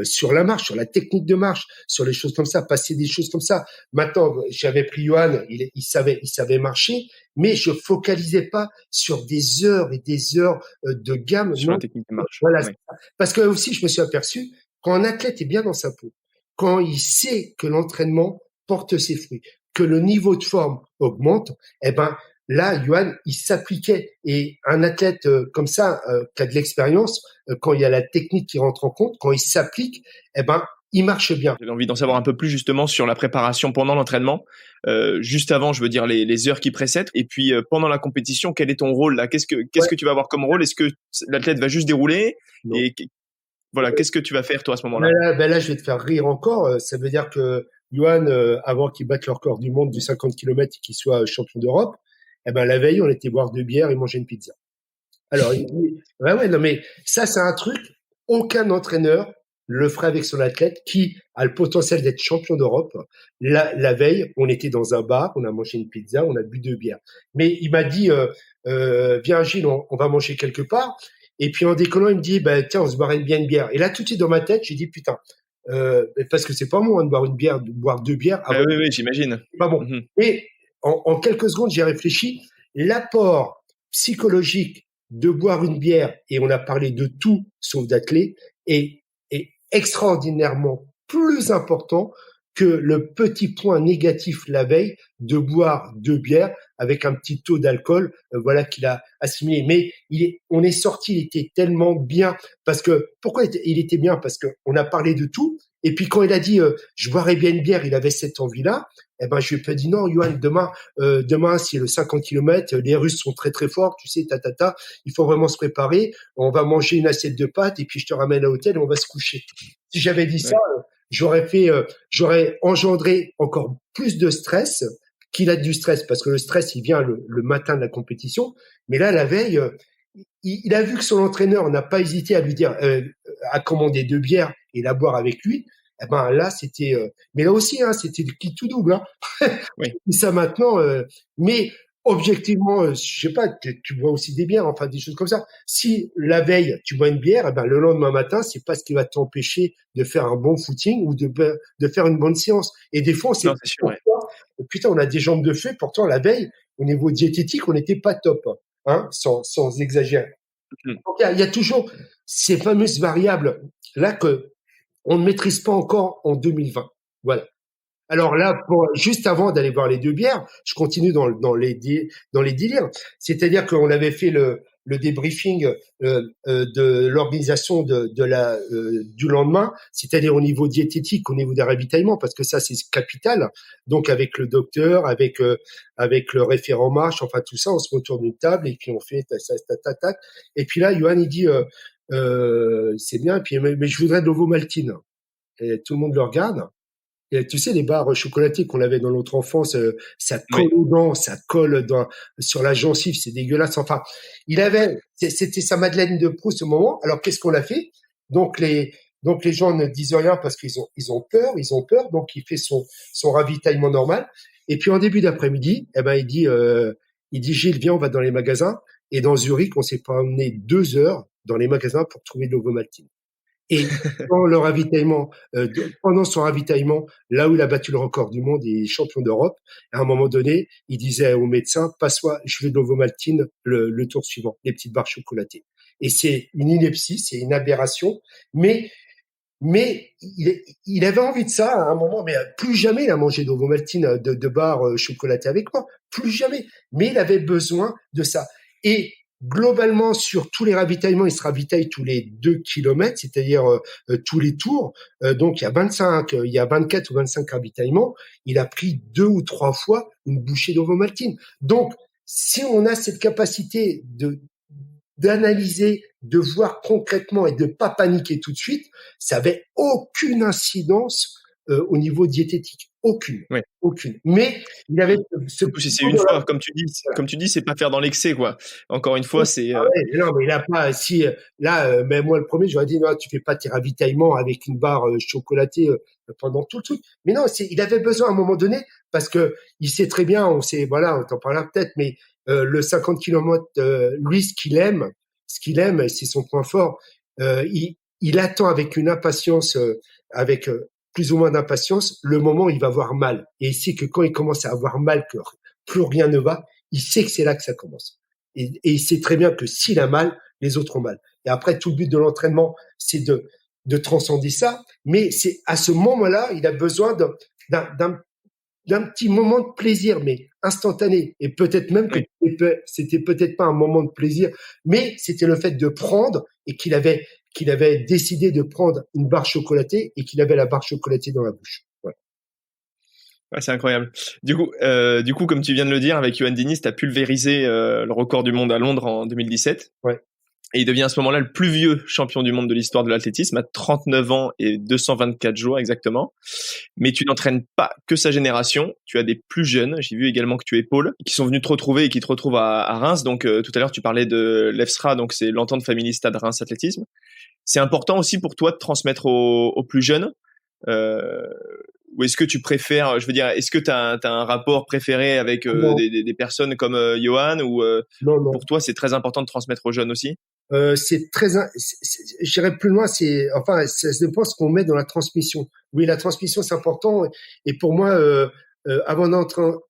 sur la marche, sur la technique de marche, sur les choses comme ça, passer des choses comme ça. Maintenant, j'avais pris Johan, il savait marcher, mais je focalisais pas sur des heures et des heures de gamme. Sur la Non, technique de marche. voilà. Ouais. Parce que aussi, je me suis aperçu, quand un athlète est bien dans sa peau, quand il sait que l'entraînement porte ses fruits, que le niveau de forme augmente, eh ben là, Johan, il s'appliquait. Et un athlète comme ça, qui a de l'expérience, quand il y a la technique qui rentre en compte, quand il s'applique, eh ben il marche bien. J'avais envie d'en savoir un peu plus justement sur la préparation pendant l'entraînement. Juste avant, je veux dire les heures qui précèdent. Et puis pendant la compétition, quel est ton rôle là? Qu'est-ce Ouais, que tu vas avoir comme rôle? Est-ce que l'athlète va juste dérouler? non. Et voilà, qu'est-ce que tu vas faire toi à ce Ben moment-là? là, ben là, je vais te faire rire encore. Ça veut dire que Johan, avant qu'il batte le record du monde du 50 km et qu'il soit champion d'Europe, eh ben la veille, on était boire 2 bières et manger une pizza. Alors, il dit, ouais, non, mais ça, c'est un truc, aucun entraîneur le ferait avec son athlète qui a le potentiel d'être champion d'Europe. La veille, on était dans un bar, on a mangé une pizza, on a bu 2 bières. Mais il m'a dit, viens Gilles, on va manger quelque part. Et puis en décollant, il me dit, bah, tiens, on se boirait bien une bière. Et là, tout de suite dans ma tête, j'ai dit, putain, parce que c'est pas bon hein, de boire une bière, de boire 2 bières Bah avant, oui, oui, j'imagine. c'est pas bon. Mhm. Et en quelques secondes, j'ai réfléchi. L'apport psychologique de boire une bière, et on a parlé de tout sauf d'athlète, est extraordinairement plus important que le petit point négatif la veille de boire 2 bières avec un petit taux d'alcool, voilà qu'il a assimilé. Mais on est sorti, il était tellement bien parce que pourquoi il était bien parce que on a parlé de tout. Et puis quand il a dit je boirais bien une bière, il avait cette envie-là. Eh ben je lui ai dit non, Johan, demain c'est le 50 km, les Russes sont très très forts, tu sais, il faut vraiment se préparer. On va manger une assiette de pâtes et puis je te ramène à l'hôtel et on va se coucher. Si j'avais dit ça, j'aurais engendré encore plus de stress qu'il a du stress parce que le stress il vient le matin de la compétition. Mais là la veille, il a vu que son entraîneur n'a pas hésité à lui dire à commander 2 bières et la boire avec lui. Eh ben là c'était mais là aussi c'était du qui tout double Oui. ça maintenant mais objectivement je sais pas tu bois aussi des bières, enfin des choses comme ça. Si la veille tu bois une bière, eh ben le lendemain matin c'est pas ce qui va t'empêcher de faire un bon footing ou de faire une bonne séance. Et des fois Non, c'est sûr, ouais. putain on a des jambes de feu, pourtant la veille au niveau diététique on n'était pas top sans exagérer. Mmh. Donc il y a toujours ces fameuses variables là que on ne maîtrise pas encore en 2020. Voilà. Alors là, juste avant d'aller voir les 2 bières, je continue dans les délires. C'est-à-dire qu'on avait fait le débriefing de l'organisation du lendemain, c'est-à-dire au niveau diététique, au niveau des ravitaillements, parce que ça c'est capital. Donc avec le docteur, avec le référent marche, enfin tout ça, on se met autour d'une table et puis on fait tac. Et puis là, Johan il dit c'est bien, et puis mais je voudrais de l'ovomaltine. Et tout le monde le regarde. Et tu sais, les barres chocolatées qu'on avait dans notre enfance, ça colle aux dents, ça colle sur la gencive, c'est dégueulasse. Enfin, c'était sa Madeleine de Proust au moment. Alors, qu'est-ce qu'on a fait? Donc, les gens ne disent rien parce qu'ils ont peur. Donc, il fait son ravitaillement normal. Et puis, en début d'après-midi, eh ben, il dit, Gilles, viens, on va dans les magasins. Et dans Zurich, on s'est promené 2 heures dans les magasins pour trouver de l'ovomaltine. Et pendant son ravitaillement, là où il a battu le record du monde, il est champion d'Europe, à un moment donné, il disait au médecin, passe-moi, je veux de l'ovomaltine le tour suivant, les petites barres chocolatées. Et c'est une ineptie, c'est une aberration, mais il avait envie de ça à un moment, mais plus jamais il a mangé d'ovomaltine, de barres chocolatées avec moi, plus jamais. Mais il avait besoin de ça. Et globalement, sur tous les ravitaillements, il se ravitaille tous les 2 kilomètres, c'est-à-dire tous les tours. Donc, il y a 24 ou 25 ravitaillements. Il a pris 2 ou 3 fois une bouchée d'ovomaltine. Donc, si on a cette capacité d'analyser, de voir concrètement et de pas paniquer tout de suite, ça avait aucune incidence au niveau diététique. Aucune. Oui. Aucune. Mais il avait En plus, c'est une fois, comme tu dis, c'est pas faire dans l'excès, quoi. Encore une fois, c'est. Non, mais il a pas. Si là, même moi le premier, j'aurais dit non, tu fais pas tes ravitaillements avec une barre chocolatée pendant tout le truc. Mais non, il avait besoin à un moment donné parce que il sait très bien, on t'en parlera peut-être, mais le 50 km, lui, ce qu'il aime, c'est son point fort. Il attend avec une impatience, avec plus ou moins d'impatience, le moment où il va avoir mal. Et il sait que quand il commence à avoir mal, que plus rien ne va, il sait que c'est là que ça commence. Et il sait très bien que s'il a mal, les autres ont mal. Et après, tout le but de l'entraînement, c'est de transcender ça. Mais c'est à ce moment-là, il a besoin d'un petit moment de plaisir, mais instantané. Et peut-être même que c'était peut-être pas un moment de plaisir, mais c'était le fait de prendre et qu'il avait décidé de prendre une barre chocolatée et qu'il avait la barre chocolatée dans la bouche. Voilà. Ouais, c'est incroyable. Du coup, comme tu viens de le dire, avec Johan Diniz, tu as pulvérisé le record du monde à Londres en 2017. Ouais. Et il devient à ce moment-là le plus vieux champion du monde de l'histoire de l'athlétisme, à 39 ans et 224 jours exactement. Mais tu n'entraînes pas que sa génération, tu as des plus jeunes, j'ai vu également que tu es Paul, qui sont venus te retrouver et qui te retrouvent à Reims. Donc tout à l'heure tu parlais de l'EFSRA, donc c'est l'entente famille Stade Reims Athlétisme. C'est important aussi pour toi de transmettre aux plus jeunes ou est-ce que tu préfères, je veux dire, est-ce que tu as un rapport préféré avec des personnes comme Johan ou non. Pour toi c'est très important de transmettre aux jeunes aussi? C'est très, j'irai plus loin, enfin, ça dépend ce qu'on met dans la transmission. Oui, la transmission, c'est important. Et pour moi, avant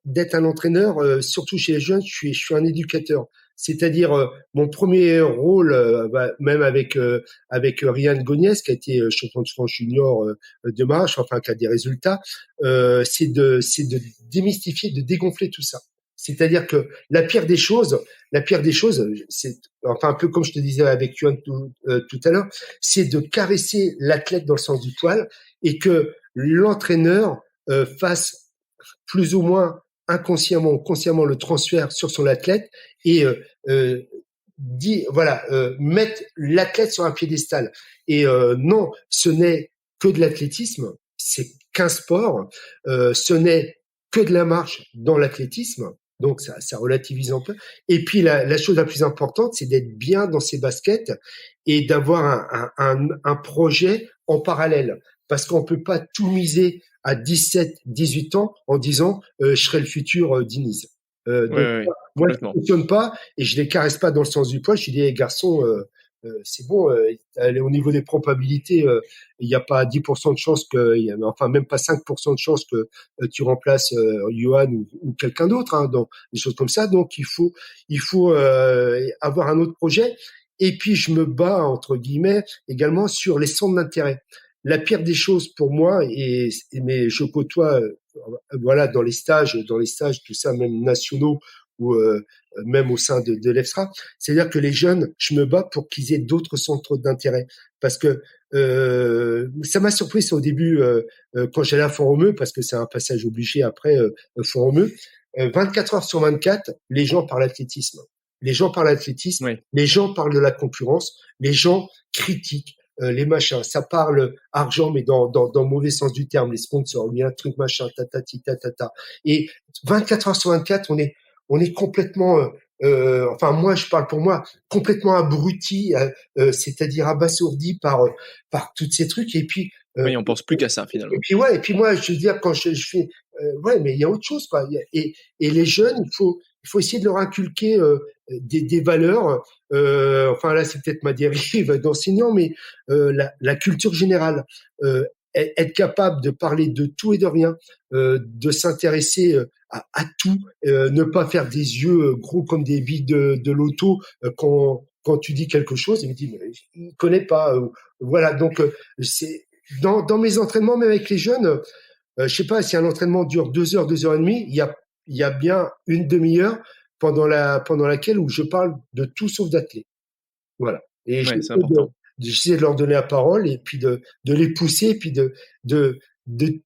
d'être un entraîneur, surtout chez les jeunes, je suis un éducateur. C'est-à-dire mon premier rôle, même avec Ryan Goniès, qui a été champion de France junior de marche, enfin qui a des résultats, c'est de démystifier, de dégonfler tout ça. C'est-à-dire que la pire des choses, c'est enfin un peu comme je te disais avec Yuan tout à l'heure, c'est de caresser l'athlète dans le sens du poil et que l'entraîneur fasse plus ou moins inconsciemment ou consciemment le transfert sur son athlète et mettre l'athlète sur un piédestal. Et non, ce n'est que de l'athlétisme, c'est qu'un sport, ce n'est que de la marche dans l'athlétisme. Donc ça relativise un peu. Et puis la chose la plus importante, c'est d'être bien dans ses baskets et d'avoir un projet en parallèle. Parce qu'on peut pas tout miser à 17, 18 ans en disant je serai le futur Diniz. Donc moi je ne Complètement. fonctionne pas et je les caresse pas dans le sens du poil. Je dis hey, garçon, c'est bon, au niveau des probabilités, il n'y a pas 10% de chance enfin même pas 5% de chance que tu remplaces Johan ou quelqu'un d'autre, hein, dans des choses comme ça. Donc il faut avoir un autre projet. Et puis je me bats entre guillemets également sur les centres d'intérêt. La pire des choses pour moi, mais je côtoie, voilà, dans les stages, tout ça, même nationaux ou même au sein de l'EFSRA, c'est-à-dire que les jeunes, je me bats pour qu'ils aient d'autres centres d'intérêt, parce que ça m'a surpris au début quand j'allais à Font-Romeu, parce que c'est un passage obligé après Font-Romeu. 24 heures sur 24, les gens parlent athlétisme. Les gens parlent athlétisme, Oui. les gens parlent de la concurrence, les gens critiquent les machins. Ça parle argent, mais dans le mauvais sens du terme, les sponsors, il y a un truc machin, tatati, tatata. Et 24 heures sur 24, on est complètement, enfin moi, je parle pour moi, complètement abruti, c'est-à-dire abasourdi par tous ces trucs. Et puis, Oui, on pense plus qu'à ça finalement. et puis moi, je veux dire, quand je fais, ouais, mais il y a autre chose, quoi. Et les jeunes, il faut essayer de leur inculquer des valeurs. Enfin là, c'est peut-être ma dérive d'enseignant, mais la culture générale, être capable de parler de tout et de rien, de s'intéresser à tout, ne pas faire des yeux gros comme des billes de loto quand tu dis quelque chose. Il me dit, mais il connaît pas. Voilà, donc c'est dans mes entraînements, même avec les jeunes, je sais pas, si un entraînement dure 2 heures, 2 heures et demie, il y a bien une demi-heure pendant laquelle où je parle de tout sauf d'athlète. Voilà. Et Ouais, c'est important. j'essaie de leur donner la parole et puis de les pousser et puis de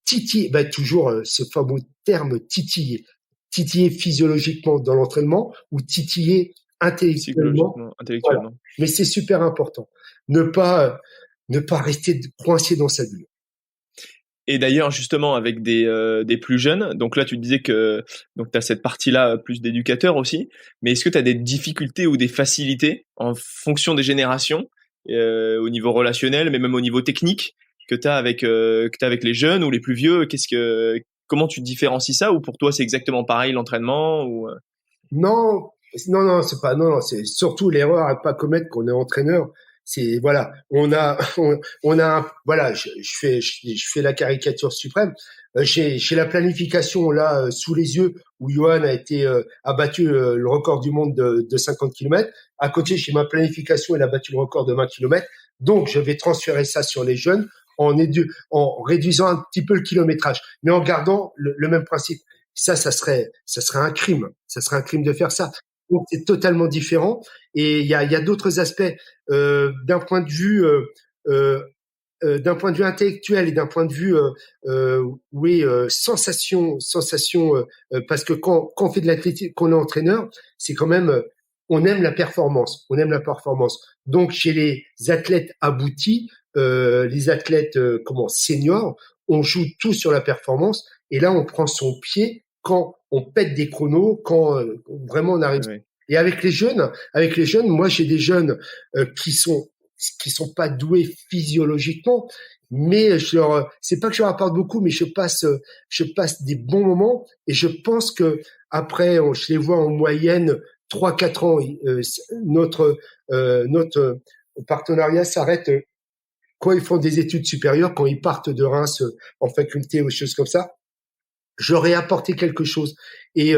titiller, toujours ce fameux terme titiller. Titiller physiologiquement dans l'entraînement ou titiller intellectuellement. Psychologiquement, Voilà. intellectuellement. Mais c'est super important. Ne pas rester coincé dans sa bulle. Et d'ailleurs, justement, avec des plus jeunes, donc là, tu disais que donc tu as cette partie-là plus d'éducateur aussi, mais est-ce que tu as des difficultés ou des facilités en fonction des générations, au niveau relationnel, mais même au niveau technique, que tu as avec les jeunes ou les plus vieux? Comment tu différencies ça, ou pour toi c'est exactement pareil l'entraînement ou Non, non, c'est pas, non, c'est surtout l'erreur à pas commettre quand on est entraîneur. C'est, voilà, voilà, je fais la caricature suprême. J'ai la planification là sous les yeux où Johan a battu le record du monde de 50 km. À côté, j'ai ma planification, il a battu le record de 20 km. Donc, je vais transférer ça sur les jeunes en réduisant un petit peu le kilométrage, mais en gardant le même principe. Ça serait un crime. Ça serait un crime de faire ça. Donc c'est totalement différent. Et il y a d'autres aspects d'un point de vue d'un point de vue intellectuel et d'un point de vue oui sensation parce que quand on fait de l'athlétisme, qu'on est entraîneur, c'est quand même on aime la performance, donc chez les athlètes aboutis, les athlètes seniors, on joue tout sur la performance et là on prend son pied quand on pète des chronos, quand vraiment on arrive. ouais. Et avec les jeunes, moi j'ai des jeunes qui sont pas doués physiologiquement, mais c'est pas que je leur apporte beaucoup, mais je passe des bons moments et je pense que après, je les vois en moyenne 3-4 ans. Notre partenariat s'arrête quand ils font des études supérieures, quand ils partent de Reims en faculté ou choses comme ça. J'aurais apporté quelque chose. Et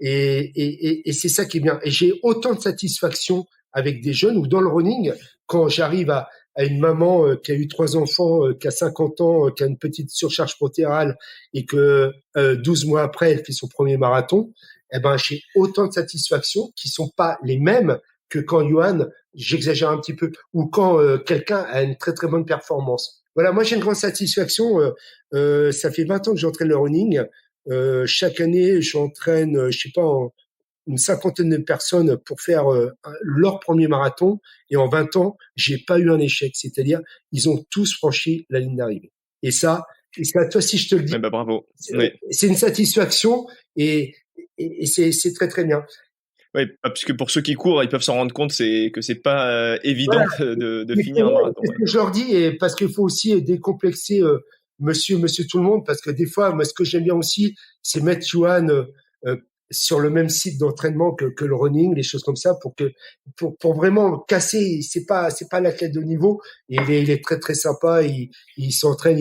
Et c'est ça qui est bien. Et j'ai autant de satisfaction avec des jeunes ou dans le running quand j'arrive à une maman qui a eu 3 enfants, qui a 50 ans, qui a une petite surcharge pondérale et que 12 mois après, elle fait son premier marathon. Eh ben, j'ai autant de satisfaction qui sont pas les mêmes que quand Johan, j'exagère un petit peu, ou quand quelqu'un a une très très bonne performance. Voilà, moi j'ai une grande satisfaction. Ça fait 20 ans que j'entraîne le running. Chaque année, j'entraîne, je sais pas, une cinquantaine de personnes pour faire leur premier marathon. Et en 20 ans, j'ai pas eu un échec. C'est-à-dire, ils ont tous franchi la ligne d'arrivée. Et ça, toi, si je te le dis, Bah, bravo. Oui. c'est une satisfaction et, et c'est très très bien. Oui, parce que pour ceux qui courent, ils peuvent s'en rendre compte que c'est pas évident Voilà. de Mais finir un marathon. c'est ce que je leur dis, et parce qu'il faut aussi décomplexer monsieur tout le monde, parce que des fois, moi, ce que j'aime bien aussi, c'est mettre Johan euh, sur le même site d'entraînement que le running, les choses comme ça, pour vraiment casser. C'est pas l'athlète de niveau. Et il est très très sympa. Il s'entraîne,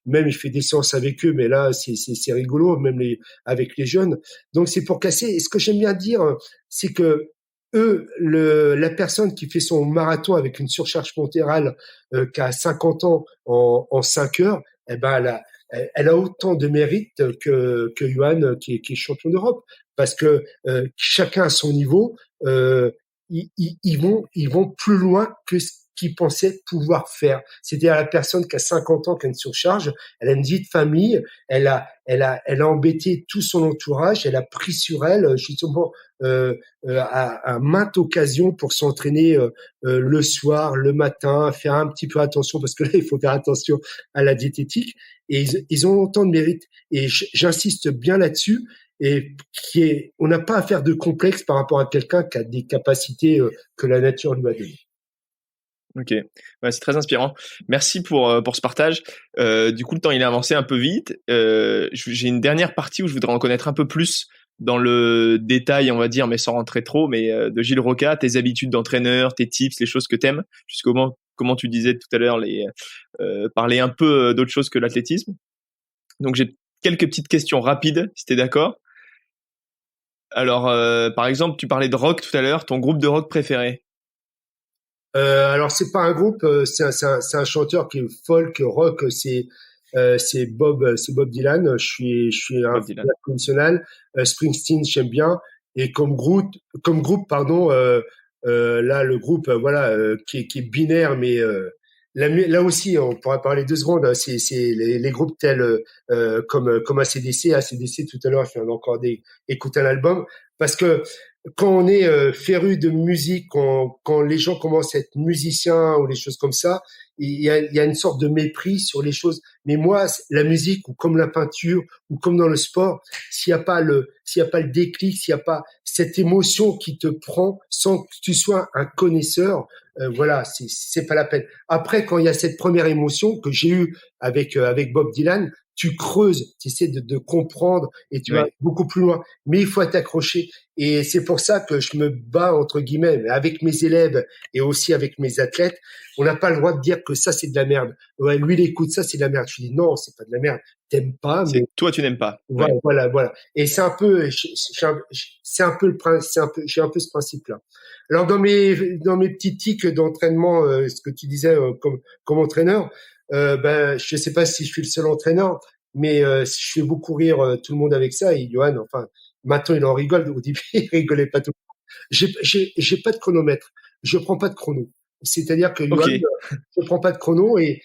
même il fait des séances avec eux, mais là c'est rigolo, même avec les jeunes. Donc c'est pour casser. Et ce que j'aime bien dire, c'est que la personne qui fait son marathon avec une surcharge pondérale qui a 50 ans en 5 heures, eh ben elle a autant de mérite que Johan qui est champion d'Europe, parce que chacun à son niveau, ils vont plus loin que ce qu'ils pensaient pouvoir faire. C'est-à-dire la personne qui a 50 ans, qui a une surcharge, elle a une vie de famille, elle a embêté tout son entourage, elle a pris sur elle justement à maintes occasions pour s'entraîner le soir, le matin, faire un petit peu attention parce que là il faut faire attention à la diététique et ils ont autant de mérite et j'insiste bien là-dessus et on n'a pas à faire de complexe par rapport à quelqu'un qui a des capacités que la nature lui a données. Ok, ouais, c'est très inspirant. Merci pour ce partage. Du coup, le temps il a avancé un peu vite. J'ai une dernière partie où je voudrais en connaître un peu plus dans le détail, on va dire, mais sans rentrer trop, mais de Gilles Roca, tes habitudes d'entraîneur, tes tips, les choses que t'aimes, comment tu disais tout à l'heure, parler un peu d'autre chose que l'athlétisme. Donc j'ai quelques petites questions rapides, si t'es d'accord. Alors, par exemple, tu parlais de rock tout à l'heure, ton groupe de rock préféré. Alors c'est pas un groupe, c'est un chanteur qui est folk rock, c'est Bob Dylan. Je suis un Bob fan Dylan. international. Springsteen j'aime bien et comme groupe pardon là le groupe voilà qui est binaire mais là aussi on pourrait parler 2 secondes. C'est les groupes tels comme AC/DC tout à l'heure je viens encore écouter un album parce que quand on est féru de musique, quand les gens commencent à être musiciens ou les choses comme ça, il y a une sorte de mépris sur les choses. Mais moi, la musique, ou comme la peinture, ou comme dans le sport, s'il y a pas le déclic, s'il y a pas cette émotion qui te prend sans que tu sois un connaisseur, voilà, c'est pas la peine. Après, quand il y a cette première émotion que j'ai eue avec Bob Dylan, tu creuses, tu essaies de comprendre et tu vas Ouais. beaucoup plus loin. Mais il faut t'accrocher. Et c'est pour ça que je me bats, entre guillemets, avec mes élèves et aussi avec mes athlètes. On n'a pas le droit de dire que ça, c'est de la merde. Ouais, lui, il écoute ça, c'est de la merde. Je dis non, c'est pas de la merde. T'aimes pas, mais C'est que toi, tu n'aimes pas. voilà, Ouais. voilà. Et c'est un peu, c'est un peu le principe, j'ai un peu ce principe-là. Alors dans mes petits tics d'entraînement, ce que tu disais comme entraîneur, ben je sais pas si je suis le seul entraîneur, mais je fais beaucoup rire tout le monde avec ça. Et Johan, enfin, maintenant il en rigole. Au début, il rigolait pas tout. J'ai pas de chronomètre. Je prends pas de chrono. C'est-à-dire que Johan, Ok. je prends pas de chrono et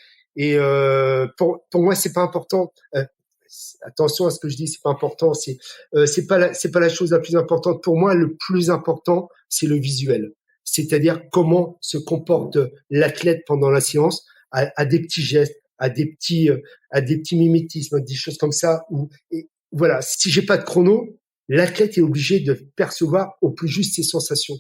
pour moi c'est pas important. Attention à ce que je dis, c'est pas important. C'est pas la chose la plus importante pour moi. Le plus important, c'est le visuel. C'est-à-dire comment se comporte l'athlète pendant la séance, à des petits gestes, à des petits mimétismes, des choses comme ça. Et voilà, si j'ai pas de chrono, l'athlète est obligé de percevoir au plus juste ses sensations.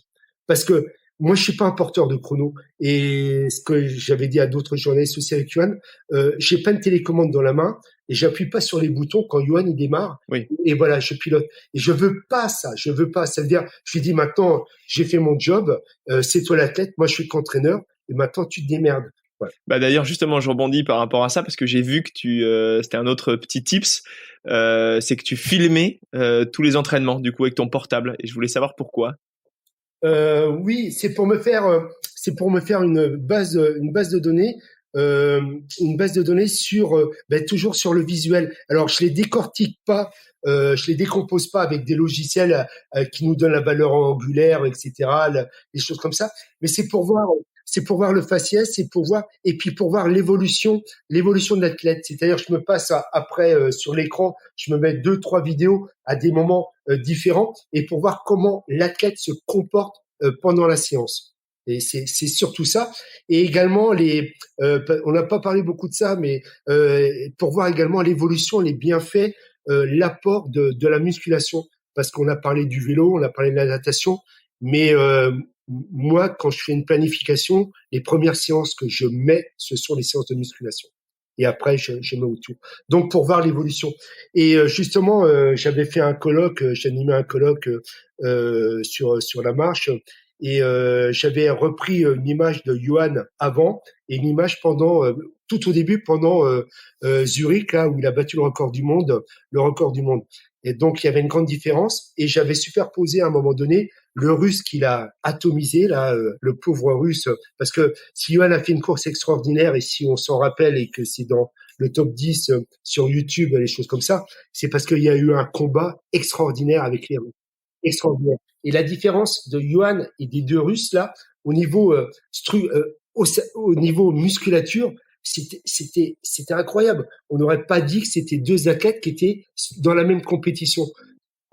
Parce que moi, je suis pas un porteur de chrono. Et ce que j'avais dit à d'autres journalistes aussi avec Yuan, j'ai pas une télécommande dans la main et j'appuie pas sur les boutons quand Yuan il démarre. Oui. Et voilà, je pilote. Et je veux pas ça. Je veux pas. Ça veut dire, je lui dis maintenant, j'ai fait mon job. C'est toi l'athlète. Moi, je suis qu'entraîneur. Et maintenant, tu te démerdes. Ouais. Bah d'ailleurs justement je rebondis par rapport à ça parce que j'ai vu que c'était un autre petit tips, c'est que tu filmais tous les entraînements du coup avec ton portable et je voulais savoir pourquoi. Oui, c'est pour me faire une base de données, une base de données sur, toujours sur le visuel. Alors, je les décortique pas, je les décompose pas avec des logiciels qui nous donnent la valeur angulaire, etc., des choses comme ça. Mais c'est pour voir le faciès, c'est pour voir, et puis pour voir l'évolution de l'athlète. C'est-à-dire, je me passe après sur l'écran, je me mets 2, 3 vidéos à des moments différents et pour voir comment l'athlète se comporte pendant la séance. Et c'est surtout ça. Et également on n'a pas parlé beaucoup de ça, mais pour voir également l'évolution, les bienfaits, l'apport de la musculation. Parce qu'on a parlé du vélo, on a parlé de la natation, mais moi, quand je fais une planification, les premières séances que je mets, ce sont les séances de musculation. Et après, je mets autour. Donc, pour voir l'évolution. Et justement, j'avais fait un colloque, j'animais un colloque sur la marche, et j'avais repris une image de Johan avant et une image pendant tout au début pendant Zurich, là où il a battu le record du monde. Et donc, il y avait une grande différence. Et j'avais superposé à un moment donné le Russe qu'il a atomisé, là, le pauvre Russe, parce que si Johan a fait une course extraordinaire, et si on s'en rappelle, et que c'est dans le top 10 sur YouTube, les choses comme ça, c'est parce qu'il y a eu un combat extraordinaire avec les Russes. Extraordinaire. Et la différence de Johan et des deux Russes, là, au niveau, au niveau musculature, c'était incroyable. On n'aurait pas dit que c'était deux athlètes qui étaient dans la même compétition.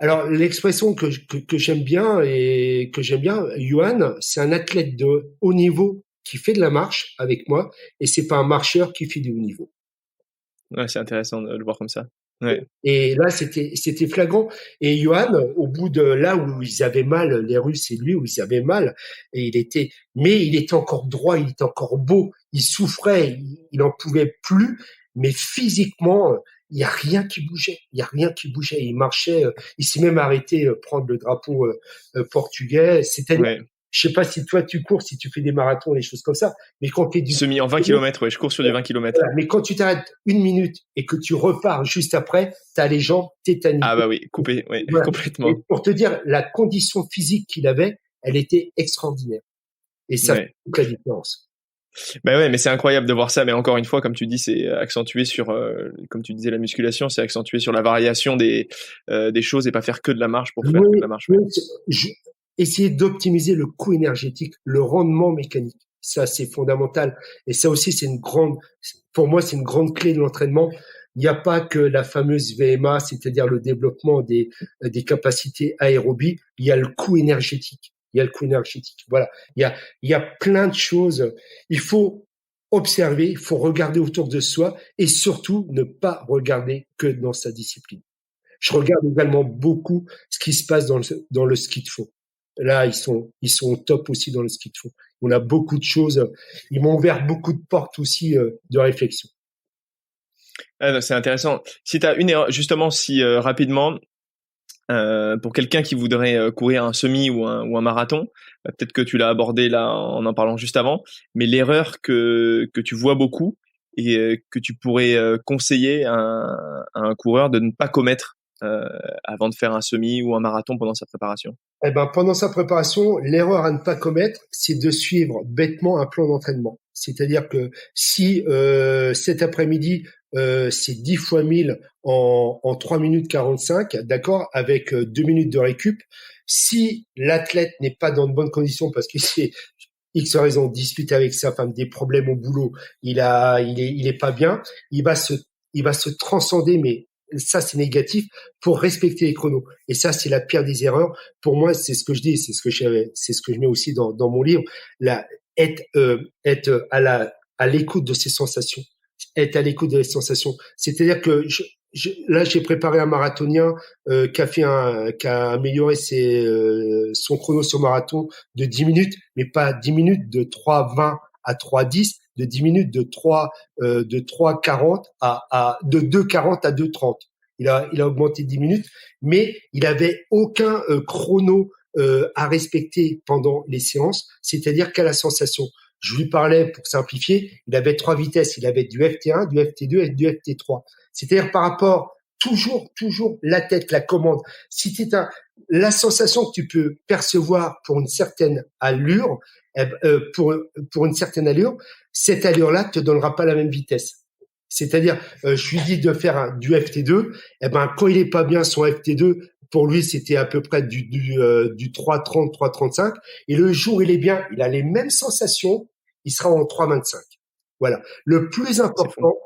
Alors, l'expression que j'aime bien Johan, c'est un athlète de haut niveau qui fait de la marche avec moi, et c'est pas un marcheur qui fait du haut niveau. Ouais, c'est intéressant de le voir comme ça. Ouais. Et là, c'était flagrant. Et Johan, au bout de là où ils avaient mal, les Russes et lui, où ils avaient mal, et mais il était encore droit, il était encore beau, il souffrait, il en pouvait plus, mais physiquement, il y a rien qui bougeait, il y a rien qui bougeait. Il marchait, il s'est même arrêté prendre le drapeau portugais. C'est-à-dire, Ouais. je sais pas si toi tu cours, si tu fais des marathons, des choses comme ça, mais quand tu es du Semi en 20 km, ouais, je cours sur du 20 km. voilà. Mais quand tu t'arrêtes une minute et que tu repars juste après, tu as les jambes tétanisées. Ah bah oui, coupé, ouais, Voilà. Et complètement. pour te dire, la condition physique qu'il avait, elle était extraordinaire. Et ça fait Ouais. toute la différence. Bah ouais, mais c'est incroyable de voir ça. Mais encore une fois, comme tu dis, c'est accentué sur, comme tu disais, la musculation, c'est accentué sur la variation des choses et pas faire que de la marche pour faire que de Oui, la marche. Ouais. oui, essayer d'optimiser le coût énergétique, le rendement mécanique. Ça, c'est fondamental. Et ça aussi, pour moi, c'est une grande clé de l'entraînement. Il n'y a pas que la fameuse VMA, c'est-à-dire le développement des capacités aérobies. Il y a le coût énergétique. Il y a le coût énergétique. Voilà. Il y a plein de choses. Il faut observer, il faut regarder autour de soi et surtout ne pas regarder que dans sa discipline. Je regarde également beaucoup ce qui se passe dans le ski de fond. Là, ils sont au top aussi dans le ski de fond. On a beaucoup de choses. Ils m'ont ouvert beaucoup de portes aussi de réflexion. Ah, non, c'est intéressant. Si tu as une erreur, justement, si rapidement, pour quelqu'un qui voudrait courir un semi ou un marathon, peut-être que tu l'as abordé là en parlant juste avant, mais l'erreur que tu vois beaucoup et que tu pourrais conseiller à un coureur de ne pas commettre avant de faire un semi ou un marathon pendant sa préparation. Eh ben, pendant sa préparation, l'erreur à ne pas commettre, c'est de suivre bêtement un plan d'entraînement. C'est-à-dire que si cet après-midi, c'est 10 fois 1000 en 3 minutes 45, d'accord, avec 2 minutes de récup, si l'athlète n'est pas dans de bonnes conditions parce qu'il s'est X raison discuté avec sa femme, des problèmes au boulot, il est pas bien, il va se transcender, mais ça c'est négatif pour respecter les chronos. Et ça c'est la pire des erreurs. Pour moi, c'est ce que je dis, c'est ce que je mets aussi dans mon livre. Être à l'écoute de ses sensations, être à l'écoute des sensations. C'est-à-dire que là, j'ai préparé un marathonien qui a amélioré son chrono sur marathon de 10 minutes, mais pas 10 minutes de 3,20 à 3,10, de 10 minutes de 3,40 de 2,40 à 2,30. Il a augmenté 10 minutes, mais il avait aucun chrono à respecter pendant les séances, c'est-à-dire qu'à la sensation. Je lui parlais, pour simplifier, il avait 3 vitesses. Il avait du FT1, du FT2 et du FT3. C'est-à-dire par rapport, toujours la tête, la commande. Si tu la sensation que tu peux percevoir pour une certaine allure, pour une certaine allure, cette allure-là te donnera pas la même vitesse. C'est-à-dire, je lui dis de faire du FT2, quand il est pas bien son FT2, pour lui, c'était à peu près du 3,30, 3,35. Et le jour où il est bien, il a les mêmes sensations, il sera en 3,25. Voilà. Le plus important,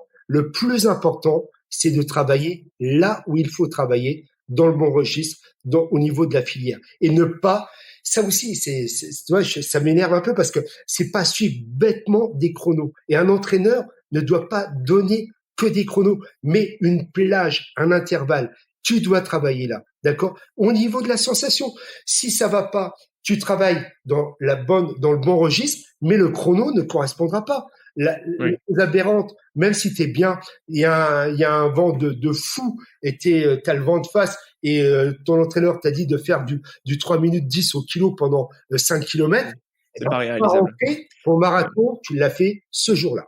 c'est de travailler là où il faut travailler, dans le bon registre, au niveau de la filière. Et ne pas, ça aussi, ça m'énerve un peu parce que c'est pas suivre bêtement des chronos. Et un entraîneur ne doit pas donner que des chronos, mais une plage, un intervalle. Tu dois travailler là, d'accord? Au niveau de la sensation, si ça va pas, tu travailles dans le bon registre, mais le chrono ne correspondra pas. Les aberrantes, même si t'es bien, il y a un vent de fou et t'as le vent de face et ton entraîneur t'a dit de faire du 3 minutes 10 au kilo pendant 5 kilomètres. C'est pas réalisable. Ton marathon, tu l'as fait ce jour-là.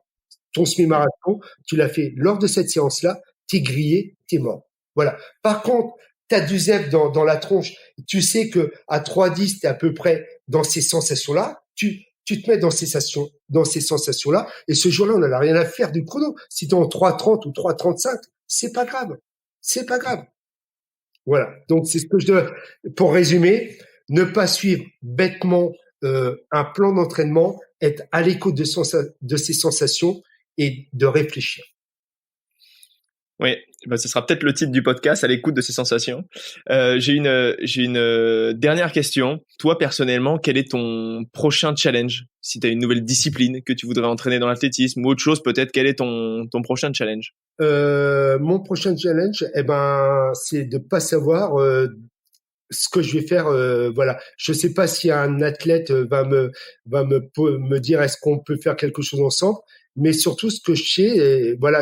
Ton semi-marathon, tu l'as fait lors de cette séance-là, t'es grillé, t'es mort. Voilà. Par contre, t'as du zèbre dans la tronche, tu sais que à 3,10, t'es à peu près dans ces sensations-là, tu te mets dans ces sensations-là, et ce jour-là, on n'a rien à faire du chrono. Si t'es en 3,30 ou 3,35, c'est pas grave. C'est pas grave. Voilà. Donc, c'est ce que pour résumer, ne pas suivre bêtement un plan d'entraînement, être à l'écoute de ses sensations et de réfléchir. Oui, ce sera peut-être le titre du podcast, à l'écoute de ses sensations. J'ai une dernière question. Toi, personnellement, quel est ton prochain challenge? Si tu as une nouvelle discipline que tu voudrais entraîner dans l'athlétisme ou autre chose, peut-être, quel est ton prochain challenge? Mon prochain challenge, c'est de pas savoir ce que je vais faire. Voilà, je sais pas si un athlète va me dire est-ce qu'on peut faire quelque chose ensemble, mais surtout ce que je sais, voilà,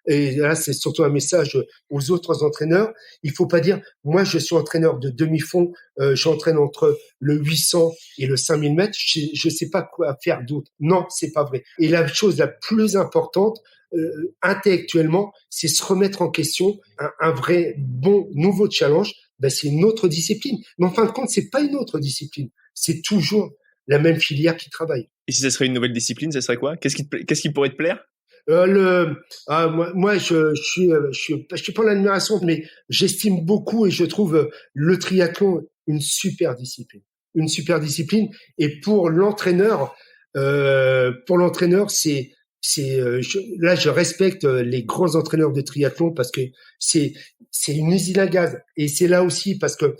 et là c'est surtout un message aux autres entraîneurs. Il faut pas dire moi je suis entraîneur de demi-fond, j'entraîne entre le 800 et le 5000 mètres, je sais pas quoi faire d'autre. Non, c'est pas vrai. Et la chose la plus importante intellectuellement, c'est se remettre en question, un vrai bon nouveau challenge. C'est une autre discipline. Mais en fin de compte, c'est pas une autre discipline. C'est toujours la même filière qui travaille. Et si ça serait une nouvelle discipline, ça serait quoi? Qu'est-ce qui pourrait te plaire? Moi, je suis pas l'admiration, mais j'estime beaucoup et je trouve le triathlon une super discipline. Une super discipline. Et pour l'entraîneur, là, je respecte les grands entraîneurs de triathlon parce que c'est une usine à gaz. Et c'est là aussi parce que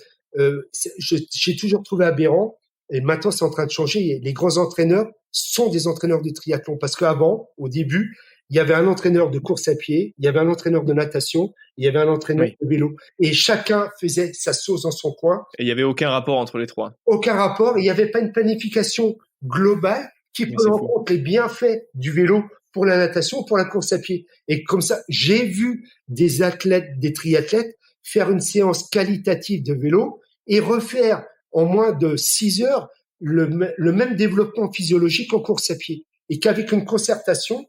j'ai toujours trouvé aberrant, et maintenant c'est en train de changer. Les grands entraîneurs sont des entraîneurs de triathlon parce qu'avant, au début, il y avait un entraîneur de course à pied, il y avait un entraîneur de natation, il y avait un entraîneur de vélo. Et chacun faisait sa sauce dans son coin. Et il n'y avait aucun rapport entre les trois. Aucun rapport. Il n'y avait pas une planification globale qui prend en compte les bienfaits du vélo pour la natation, pour la course à pied. Et comme ça, j'ai vu des athlètes, des triathlètes faire une séance qualitative de vélo et refaire en moins de 6 heures le même développement physiologique en course à pied. Et qu'avec une concertation,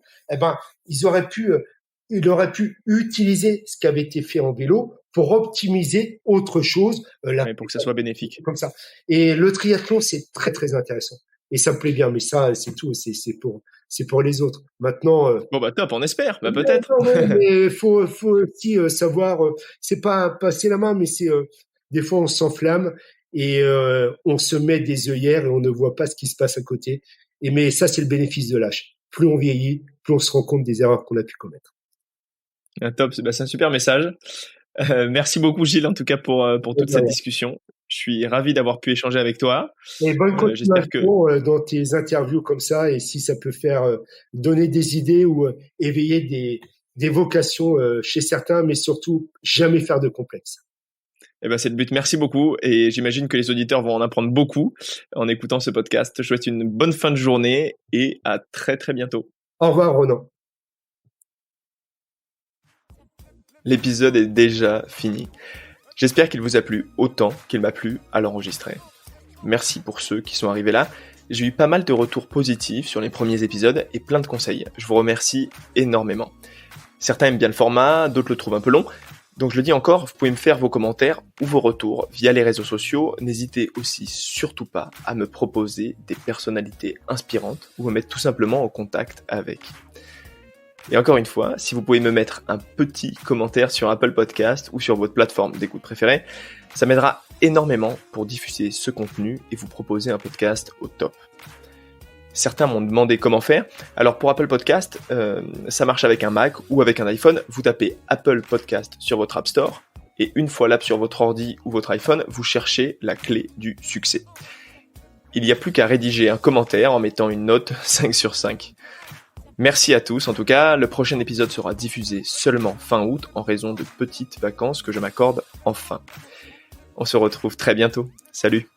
il aurait pu utiliser ce qui avait été fait en vélo pour optimiser autre chose. Pour que ça soit bénéfique. Comme ça. Et le triathlon, c'est très, très intéressant. Et ça me plaît bien, mais ça, c'est tout. C'est pour les autres. Maintenant. Top, on espère. Peut-être. Mais faut aussi savoir. C'est pas passer la main, mais c'est des fois on s'enflamme et on se met des œillères et on ne voit pas ce qui se passe à côté. Mais ça, c'est le bénéfice de l'âge. Plus on vieillit, plus on se rend compte des erreurs qu'on a pu commettre. Top, c'est un super message. Merci beaucoup Gilles, en tout cas pour toute cette discussion. Je suis ravi d'avoir pu échanger avec toi. Et bonne continuation dans tes interviews comme ça, et si ça peut faire donner des idées ou éveiller des vocations chez certains, mais surtout jamais faire de complexe. C'est le but. Merci beaucoup. Et j'imagine que les auditeurs vont en apprendre beaucoup en écoutant ce podcast. Je te souhaite une bonne fin de journée et à très très bientôt. Au revoir Ronan. L'épisode est déjà fini. J'espère qu'il vous a plu autant qu'il m'a plu à l'enregistrer. Merci pour ceux qui sont arrivés là. J'ai eu pas mal de retours positifs sur les premiers épisodes et plein de conseils. Je vous remercie énormément. Certains aiment bien le format, d'autres le trouvent un peu long. Donc je le dis encore, vous pouvez me faire vos commentaires ou vos retours via les réseaux sociaux. N'hésitez aussi surtout pas à me proposer des personnalités inspirantes ou me mettre tout simplement en contact avec. Et encore une fois, si vous pouvez me mettre un petit commentaire sur Apple Podcast ou sur votre plateforme d'écoute préférée, ça m'aidera énormément pour diffuser ce contenu et vous proposer un podcast au top. Certains m'ont demandé comment faire. Alors pour Apple Podcast, ça marche avec un Mac ou avec un iPhone. Vous tapez Apple Podcast sur votre App Store et une fois l'app sur votre ordi ou votre iPhone, vous cherchez la clé du succès. Il n'y a plus qu'à rédiger un commentaire en mettant une note 5 sur 5. Merci à tous. En tout cas, le prochain épisode sera diffusé seulement fin août en raison de petites vacances que je m'accorde enfin. On se retrouve très bientôt. Salut!